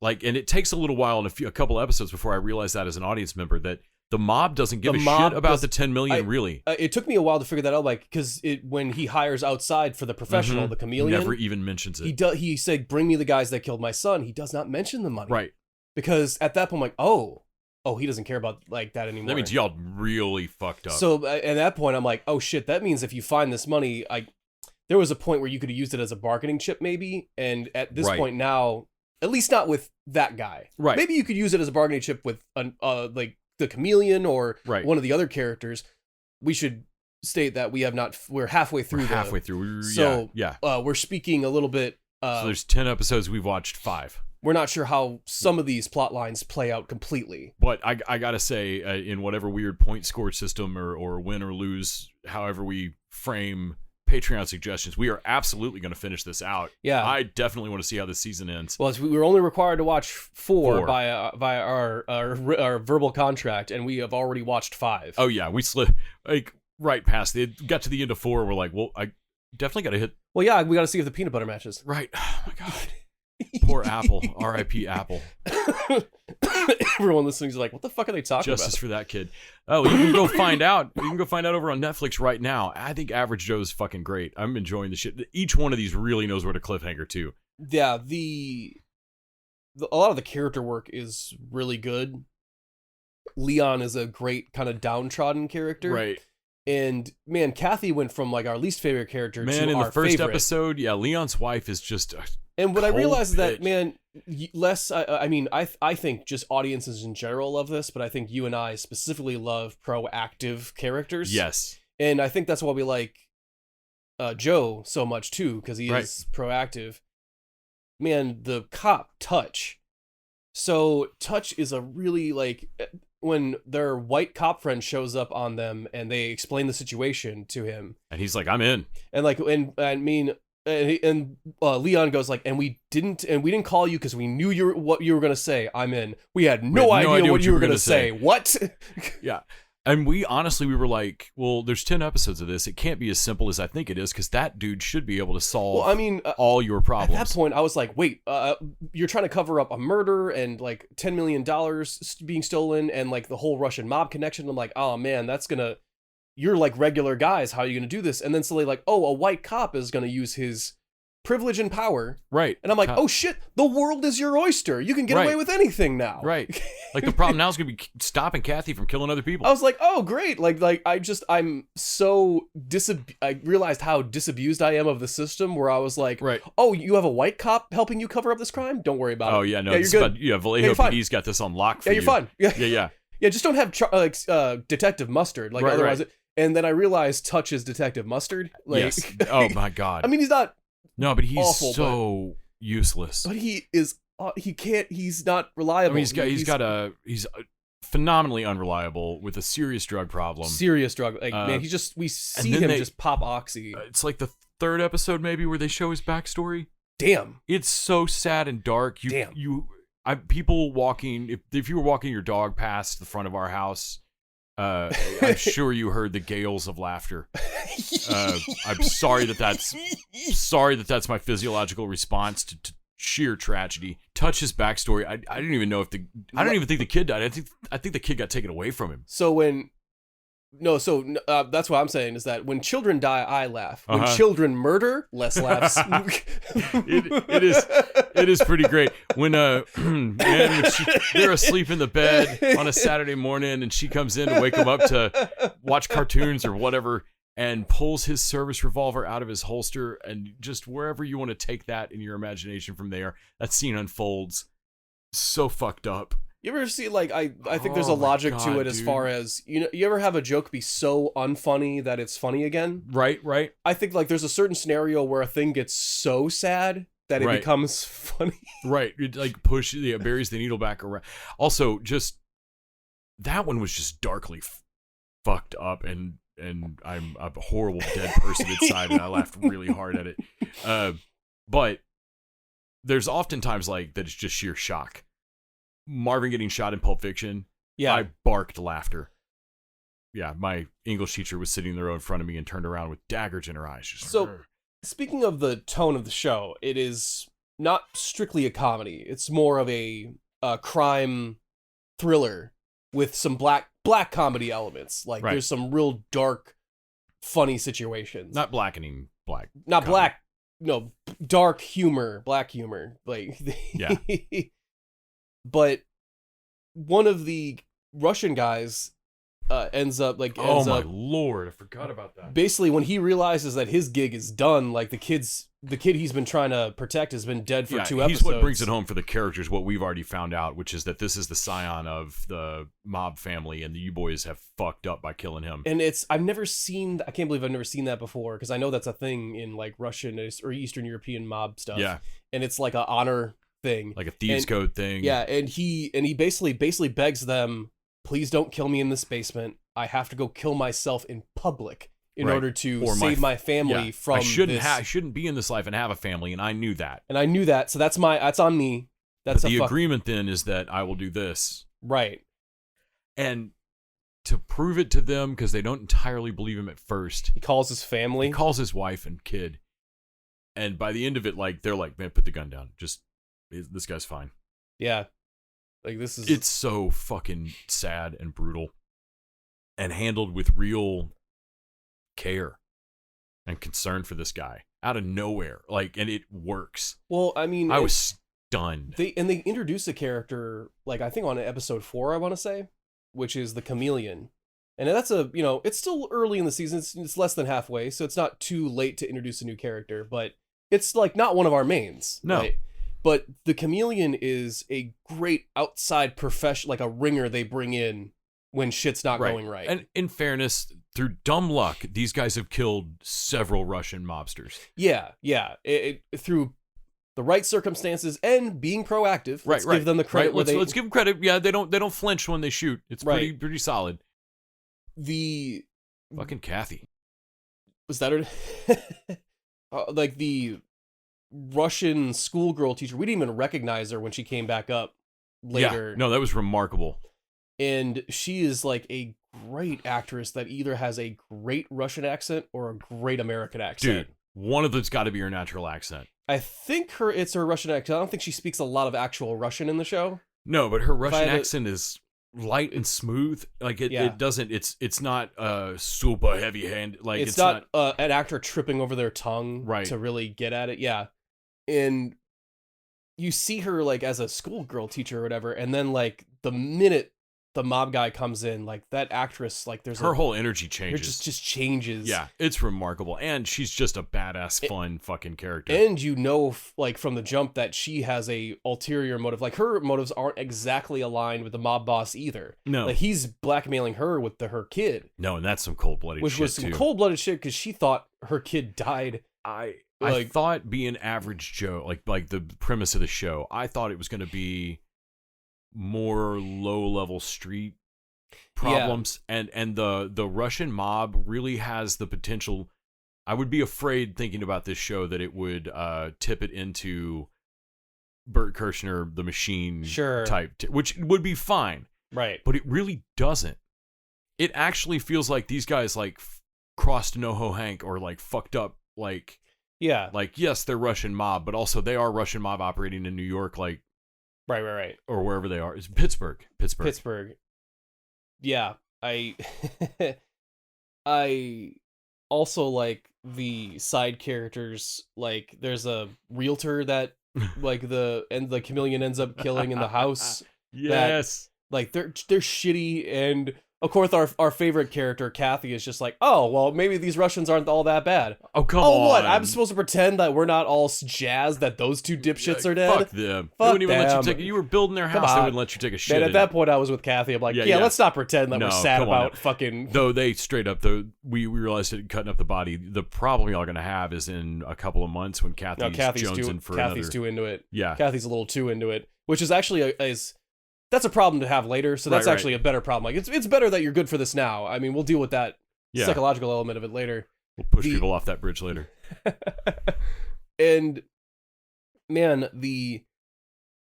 Like, and it takes a little while and a couple episodes before I realized that as an audience member, that the mob doesn't give a shit about the 10 million, really. It took me a while to figure that out, like, because when he hires outside for the professional, the chameleon, never even mentions it. He said, "Bring me the guys that killed my son." He does not mention the money, right? Because at that point, I'm like, oh, he doesn't care about like that anymore. That means y'all really fucked up. So at that point, I'm like, oh shit, that means if you find this money, there was a point where you could have used it as a bargaining chip, maybe, and at this point now, at least not with that guy, right? Maybe you could use it as a bargaining chip with like the chameleon or one of the other characters. We should state that we're halfway through. We're speaking a little bit. So there's 10 episodes. We've watched 5. We're not sure how some of these plot lines play out completely. But I gotta say, in whatever weird point score system or win or lose, however we frame Patreon suggestions, we are absolutely going to finish this out. Yeah, I definitely want to see how this season ends. Well, we were only required to watch 4 via our verbal contract, and we have already watched 5. Oh yeah, we slipped right past it. Got to the end of 4. We're like, well, I definitely got to hit. Well, yeah, we got to see if the peanut butter matches. Right. Oh my god. Poor Apple. R.I.P. Apple. Everyone listening is like, what the fuck are they talking about? Justice for that kid. Oh, you can go find out. You can go find out over on Netflix right now. I think Average Joe is fucking great. I'm enjoying the shit. Each one of these really knows where to cliffhanger too. Yeah, a lot of the character work is really good. Leon is a great kind of downtrodden character. Right. And man, Kathy went from like our least favorite character to our favorite. Man, in the first episode, Leon's wife is just and what I realized is that, man, I think just audiences in general love this, but I think you and I specifically love proactive characters. Yes. And I think that's why we like Joe so much too, because he is proactive. Man, the cop, Touch. So Touch is a really like, when their white cop friend shows up on them and they explain the situation to him. And he's like, I'm in. And like, and Leon goes like, and we didn't call you because we knew what you were gonna say. I'm in. We had no idea what you were gonna say. What? Yeah. And we were like, well, there's 10 episodes of this. It can't be as simple as I think it is, because that dude should be able to solve all your problems. At that point, I was like, wait, you're trying to cover up a murder and like $10 million being stolen and like the whole Russian mob connection. I'm like, oh man, you're like regular guys. How are you going to do this? And then suddenly like, oh, a white cop is going to use his privilege and power. Right. And I'm like, oh shit, the world is your oyster. You can get away with anything now. Right. Like the problem now is going to be stopping Kathy from killing other people. I was like, oh great. I'm so I realized how disabused I am of the system, where I was like, oh, you have a white cop helping you cover up this crime? Don't worry about it. Oh yeah, no, you're good. Vallejo PD's got this on lock for you. You're fine. Yeah. Yeah, just don't have Detective Mustard. Like otherwise and then I realized Touch is Detective Mustard. Like, yes. Oh my god. I mean, he's not. No, but he's awful, useless. But he is. He's not reliable. I mean, he's phenomenally unreliable with a serious drug problem. Man, we see him just pop oxy. It's like the 3rd episode maybe where they show his backstory. Damn. It's so sad and dark. People walking. If you were walking your dog past the front of our house, I'm sure you heard the gales of laughter. I'm sorry that's my physiological response to sheer tragedy. Touch his backstory. I didn't even know I don't even think the kid died. I think the kid got taken away from him. So that's what I'm saying is that when children die, I laugh. When children murder, less laughs. It is pretty great when they're asleep in the bed on a Saturday morning and she comes in to wake them up to watch cartoons or whatever, and pulls his service revolver out of his holster, and just wherever you want to take that in your imagination from there, that scene unfolds so fucked up. You ever see, like, I think there's a logic to it as far as, you ever have a joke be so unfunny that it's funny again? Right. I think, like, there's a certain scenario where a thing gets so sad that it becomes funny. Right. It like buries the needle back around. Also, just that one was just darkly fucked up, and I'm a horrible dead person inside, and I laughed really hard at it. But there's oftentimes like that it's just sheer shock. Marvin getting shot in Pulp Fiction. Yeah. I barked laughter. Yeah, my English teacher was sitting there in front of me and turned around with daggers in her eyes. So, speaking of the tone of the show, it is not strictly a comedy. It's more of a crime thriller with some black comedy elements. Like there's some real dark, funny situations. Not blackening black. Not comedy. Black. No, dark humor, black humor. Like yeah. But one of the Russian guys ends up Lord, I forgot about that. Basically, when he realizes that his gig is done, like the kid he's been trying to protect has been dead for 2 episodes. He's what brings it home for the characters, what we've already found out, which is that this is the scion of the mob family, and the U-boys have fucked up by killing him. And I can't believe I've never seen that before, because I know that's a thing in like Russian or Eastern European mob stuff. Yeah. And it's like an honor thing. Like a thieves' code thing. Yeah, and he basically begs them, please don't kill me in this basement. I have to go kill myself in public in order to save my family from this. I shouldn't be in this life and have a family, and I knew that. So that's on me. That's the agreement then is that I will do this. Right. And to prove it to them, because they don't entirely believe him at first. He calls his family. He calls his wife and kid. And by the end of it, like they're like, man, put the gun down. This guy's fine. Yeah. Like it's so fucking sad and brutal, and handled with real care and concern for this guy out of nowhere. Like, and it works. Well, I mean, I was stunned. They introduced a character, like I think on episode 4, I want to say, which is the chameleon. And that's it's still early in the season. It's less than halfway, so it's not too late to introduce a new character, but it's like not one of our mains. No. Right? But the chameleon is a great outside professional, like a ringer they bring in when shit's not going right. And in fairness, through dumb luck, these guys have killed several Russian mobsters. Yeah. Through the right circumstances and being proactive. Let's give them the credit. Let's give them credit. Yeah, they don't flinch when they shoot. It's pretty solid. The fucking Kathy. Was that her? Like the Russian schoolgirl teacher, we didn't even recognize her when she came back up later. Yeah, no, that was remarkable. And she is like a great actress that either has a great Russian accent or a great American accent. Dude, one of them's got to be her natural accent. I think it's her Russian accent. I don't think she speaks a lot of actual Russian in the show. No, but her Russian accent is light and smooth. Like it doesn't. It's not super heavy hand. Like it's not an actor tripping over their tongue to really get at it. Yeah. And you see her like as a schoolgirl teacher or whatever, and then like the minute the mob guy comes in, like that actress, like there's her whole energy changes. It just changes. Yeah, it's remarkable, and she's just a badass, fun fucking character. And like from the jump that she has a ulterior motive. Like her motives aren't exactly aligned with the mob boss either. No, like he's blackmailing her with her kid. No, and that's some cold-blooded shit, which was some cold-blooded shit because she thought her kid died. I thought being average Joe, like the premise of the show, I thought it was going to be more low-level street problems, and the Russian mob really has the potential. I would be afraid thinking about this show that it would tip it into Bert Kirchner, the Machine type, which would be fine, right? But it really doesn't. It actually feels like these guys like crossed NoHo Hank or like fucked up like. Yeah. Like, yes, they're Russian mob, but also they are Russian mob operating in New York, like... Right. Or wherever they are. It's Pittsburgh. Yeah. I also like the side characters. Like, there's a realtor that, like, the chameleon ends up killing in the house. Yes. That, like, they're shitty, and... Of course, our favorite character, Kathy, is just like, oh, well, maybe these Russians aren't all that bad. Oh, come on. Oh, what? I'm supposed to pretend that we're not all jazzed that those two dipshits are dead? Fuck them. They wouldn't even let you take it. You were building their house. They wouldn't let you take a shit. Man, at that point, I was with Kathy. I'm like, yeah, let's not pretend that we're sad about fucking... Though they straight up, we realized that cutting up the body, the problem y'all are going to have is in a couple of months when Kathy's jonesing for another... Kathy's too into it. Yeah. Kathy's a little too into it, which is actually that's a problem to have later, so that's actually a better problem. Like, it's better that you're good for this now. I mean, we'll deal with that psychological element of it later. We'll push people off that bridge later. And, man, the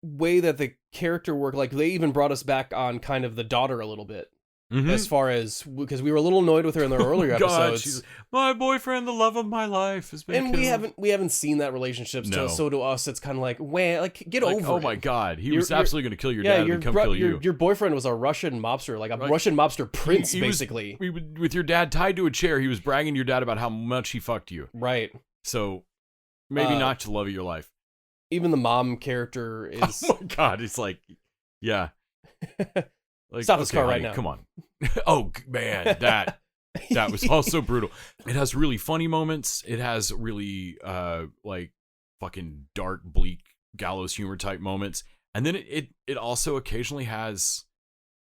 way that the character worked, like, they even brought us back on kind of the daughter a little bit. Mm-hmm. As far as, because we were a little annoyed with her in the earlier episodes. She's my boyfriend, the love of my life, has been killed. And we haven't seen that relationship still. So to us, it's kind of like, get over it. Oh my God, he was absolutely going to kill your dad and come kill you. Your boyfriend was a Russian mobster, like a Russian mobster prince, basically. With your dad tied to a chair, he was bragging to your dad about how much he fucked you. Right. So maybe not the love of your life. Even the mom character is. Oh my God, it's like, yeah. Like, stop this car right now. Come on. Oh, man, that was also brutal. It has really funny moments. It has really, like, fucking dark, bleak, gallows humor type moments. And then it also occasionally has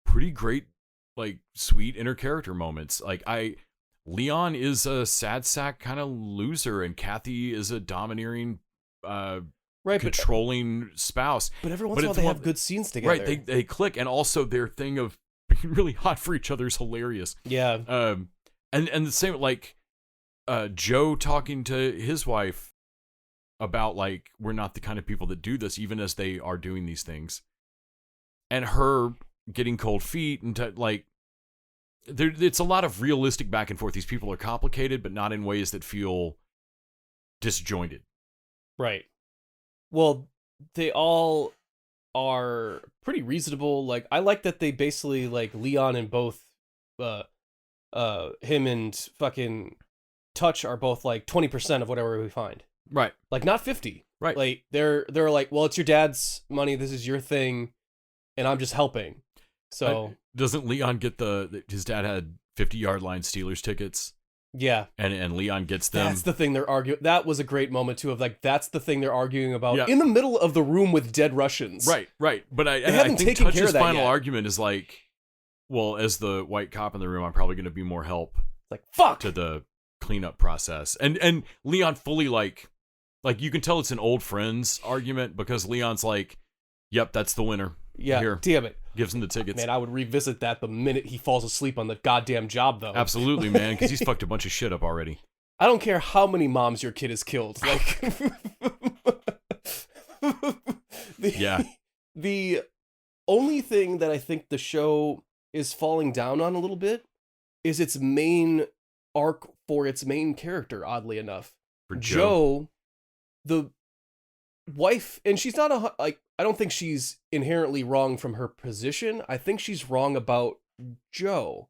pretty great, like, sweet inner character moments. Like, Leon is a sad sack kind of loser, and Kathy is a domineering, controlling spouse. But every once in a while they have good scenes together. Right, they click, and also their thing of being really hot for each other is hilarious. Yeah. And the same, like, Joe talking to his wife about, like, we're not the kind of people that do this, even as they are doing these things. And her getting cold feet, and it's a lot of realistic back and forth. These people are complicated, but not in ways that feel disjointed. Right. Well, they all are pretty reasonable. Like, I like that they basically, like, Leon and both him and fucking Touch are both like 20% of whatever we find. Right. Like, not 50. Right. Like, they're like, well, it's your dad's money, this is your thing, and I'm just helping. So doesn't Leon get his dad had 50-yard line Steelers tickets? Yeah. And Leon gets them. That's the thing they're arguing. That was a great moment, too, of, like, that's the thing they're arguing about in the middle of the room with dead Russians. Right. But I think Touch's final argument is like, well, as the white cop in the room, I'm probably going to be more help. Like, fuck! To the cleanup process. And Leon fully, like, you can tell it's an old friends argument, because Leon's like, yep, that's the winner. Yeah, here. Damn it. Gives him the tickets. Man, I would revisit that the minute he falls asleep on the goddamn job, though. Absolutely, man, because he's fucked a bunch of shit up already. I don't care how many moms your kid has killed. Like, the only thing that I think the show is falling down on a little bit is its main arc for its main character, oddly enough. For Joe, the wife, and she's not I don't think she's inherently wrong from her position. I think she's wrong about Joe,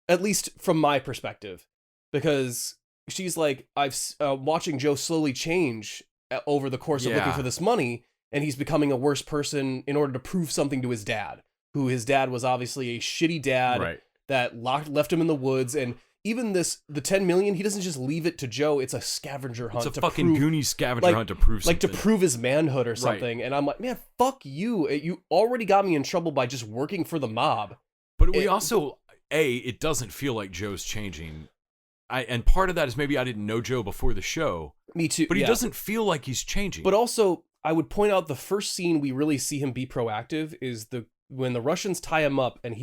at least from my perspective, because she's like, I've watching Joe slowly change over the course of looking for this money, and he's becoming a worse person in order to prove something to his dad, who his dad was obviously a shitty dad that left him in the woods. And even the 10 million, he doesn't just leave it to Joe. It's a scavenger hunt. It's a fucking Goonies scavenger hunt to prove something. Like, to prove his manhood or something. Right. And I'm like, man, fuck you. You already got me in trouble by just working for the mob. But we also, it doesn't feel like Joe's changing. And part of that is maybe I didn't know Joe before the show. Me too. But he doesn't feel like he's changing. But also, I would point out the first scene we really see him be proactive is when the Russians tie him up and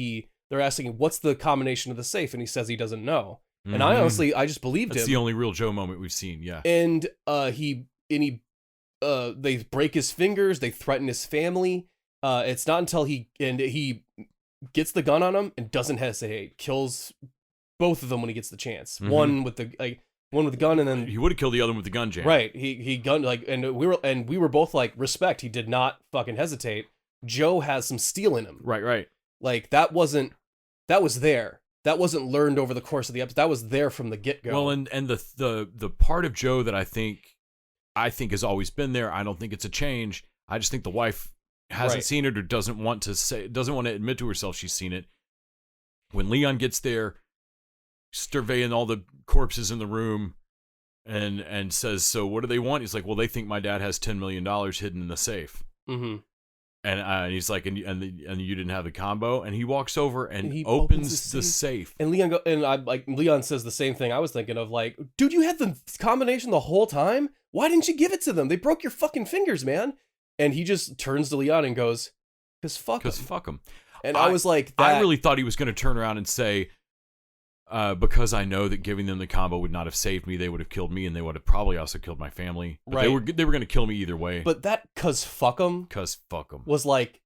they're asking, what's the combination of the safe? And he says he doesn't know. And I honestly just believed him. That's the only real Joe moment we've seen, yeah. And they break his fingers, they threaten his family. It's not until he gets the gun on him and doesn't hesitate, kills both of them when he gets the chance. Mm-hmm. One with the gun, and then he would have killed the other one with the gun jam. Right. He gunned, like, and we were both like, respect. He did not fucking hesitate. Joe has some steel in him. Right. Like, that was there. That wasn't learned over the course of the episode. That was there from the get-go. Well, and the part of Joe that I think has always been there. I don't think it's a change. I just think the wife hasn't seen it or doesn't want to admit to herself she's seen it. when Leon gets there, surveying all the corpses in the room, and says, "So what do they want?" He's like, "Well, they think my dad has $10 million hidden in the safe." Mm-hmm. And he's like, and you didn't have the combo, and he walks over and he opens the safe. And Leon says the same thing I was thinking of, like, dude, you had the combination the whole time. Why didn't you give it to them? They broke your fucking fingers, man. And he just turns to Leon and goes, "'Cause fuck 'em." 'Cause fuck 'em. And I was like, I really thought he was going to turn around and say, because I know that giving them the combo would not have saved me, they would have killed me, and they would have probably also killed my family. But right. They were going to kill me either way. But that "'cause fuck 'em" was like,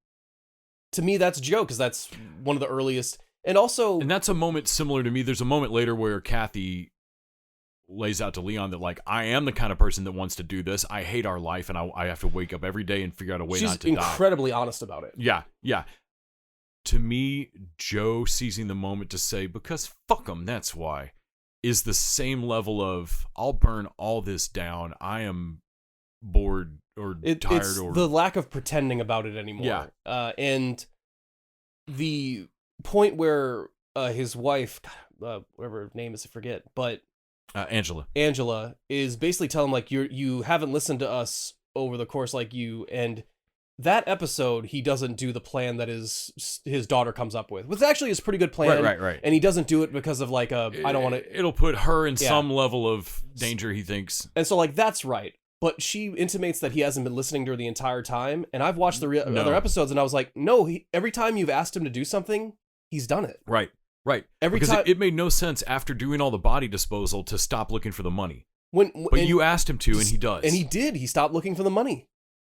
to me, that's Joe, because that's one of the earliest. And that's a moment similar to me. There's a moment later where Kathy lays out to Leon that, like, I am the kind of person that wants to do this. I hate our life, and I have to wake up every day and figure out a way not to die. She's incredibly honest about it. Yeah. To me, Joe seizing the moment to say, "Because fuck 'em, that's why," is the same level of, I'll burn all this down. I am bored or tired. It's the lack of pretending about it anymore. Yeah. And the point where his wife, whatever her name is, I forget, but Angela is basically telling him, like, you haven't listened to us over the course, like, and that episode, he doesn't do the plan that his daughter comes up with, which actually is a pretty good plan. Right. And he doesn't do it because of, like, I don't want to. It'll put her in some level of danger, he thinks. And so, like, that's right. But she intimates that he hasn't been listening to her the entire time. And I've watched the other episodes, and I was like, no, every time you've asked him to do something, he's done it. Right. Because it made no sense after doing all the body disposal to stop looking for the money. But you asked him to, and he does. And he did. He stopped looking for the money.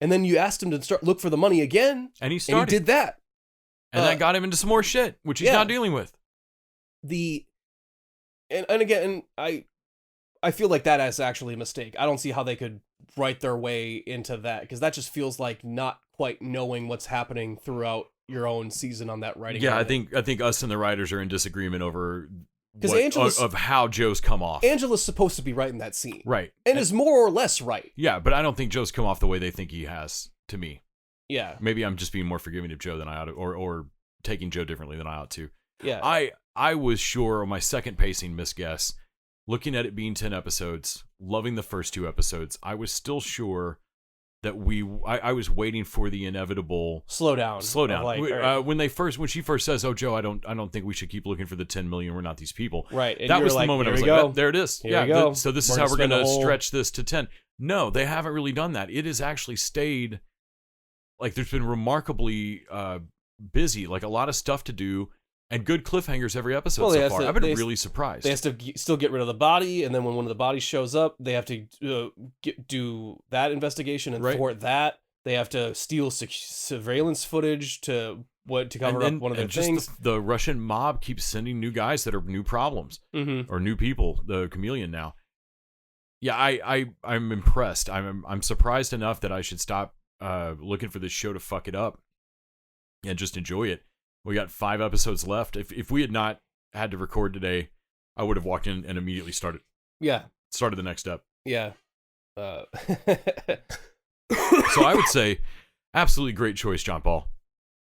And then you asked him to look for the money again. And he started. And he did that. And that got him into some more shit, which he's not dealing with. And again, I feel like that is actually a mistake. I don't see how they could write their way into that, because that just feels like not quite knowing what's happening throughout your own season on that writing. Yeah, I think us and the writers are in disagreement over of how Joe's come off. Angela's supposed to be writing that scene. Right. And is more or less right. Yeah, but I don't think Joe's come off the way they think he has, to me. Yeah. Maybe I'm just being more forgiving of Joe than I ought to, or taking Joe differently than I ought to. Yeah. I was sure on my second pacing misguess, looking at it being 10 episodes, loving the first 2 episodes, I was still sure that I was waiting for the inevitable slowdown. Like, when she first says, "Oh, Joe, I don't think we should keep looking for the 10 million. We're not these people." Right. And that was the moment I was like, "There it is." Here we go. So this is how we're going to stretch this to 10. No, they haven't really done that. It has actually stayed, like, there's been remarkably busy, like a lot of stuff to do. And good cliffhangers every episode so far. I've been really surprised. They have to still get rid of the body, and then when one of the bodies shows up, they have to do that investigation and thwart that. They have to steal surveillance footage to cover up one of their things. The Russian mob keeps sending new guys that are new problems or new people. The Chameleon now. Yeah, I'm impressed. I'm surprised enough that I should stop looking for this show to fuck it up and just enjoy it. We got 5 episodes left. If we had not had to record today, I would have walked in and immediately started. Yeah. Started the next step. Yeah. So I would say, absolutely great choice, John Paul.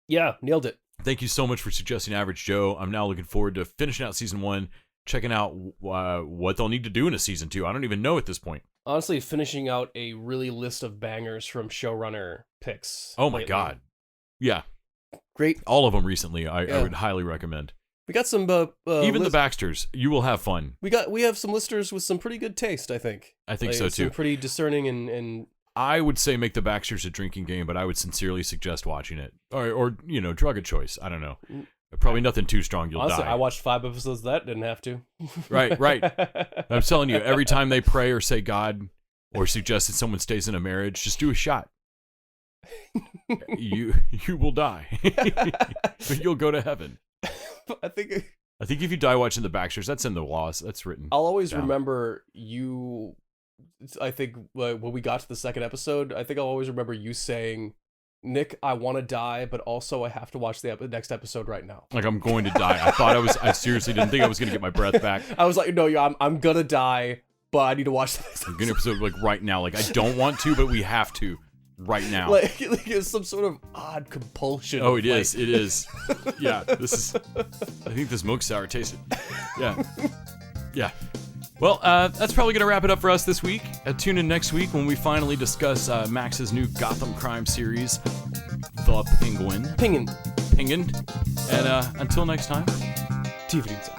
Yeah, nailed it. Thank you so much for suggesting Average Joe. I'm now looking forward to finishing out season 1, checking out what they'll need to do in a season 2. I don't even know at this point. Honestly, finishing out a really list of bangers from showrunner picks. Oh my God. Yeah. Great. All of them recently. I would highly recommend. We got some even the Baxters. You will have fun. We have some listeners with some pretty good taste, I think. I think so too. Some pretty discerning and I would say make the Baxters a drinking game, but I would sincerely suggest watching it. Or drug of choice. I don't know. Probably nothing too strong, you'll honestly, die. I watched 5 episodes of that, didn't have to. Right. I'm telling you, every time they pray or say God or suggest that someone stays in a marriage, just do a shot. you will die. But you'll go to heaven. I think if you die watching the Baxters, that's in the laws. That's written. I'll always remember you. I think when we got to the second episode, I think I'll always remember you saying, "Nick, I want to die, but also I have to watch the next episode right now." Like I'm going to die. I seriously didn't think I was going to get my breath back. I was like, no, I'm gonna die, but I need to watch the next episode. I'm going to episode like right now. Like I don't want to, but we have to. right now. Like it's some sort of odd compulsion. Oh, it is. It is. Yeah, this is. I think this milk sour tasted. Yeah. Yeah. Well, that's probably going to wrap it up for us this week. Tune in next week when we finally discuss Max's new Gotham crime series, The Penguin. Pingin'. And until next time, TV Inside.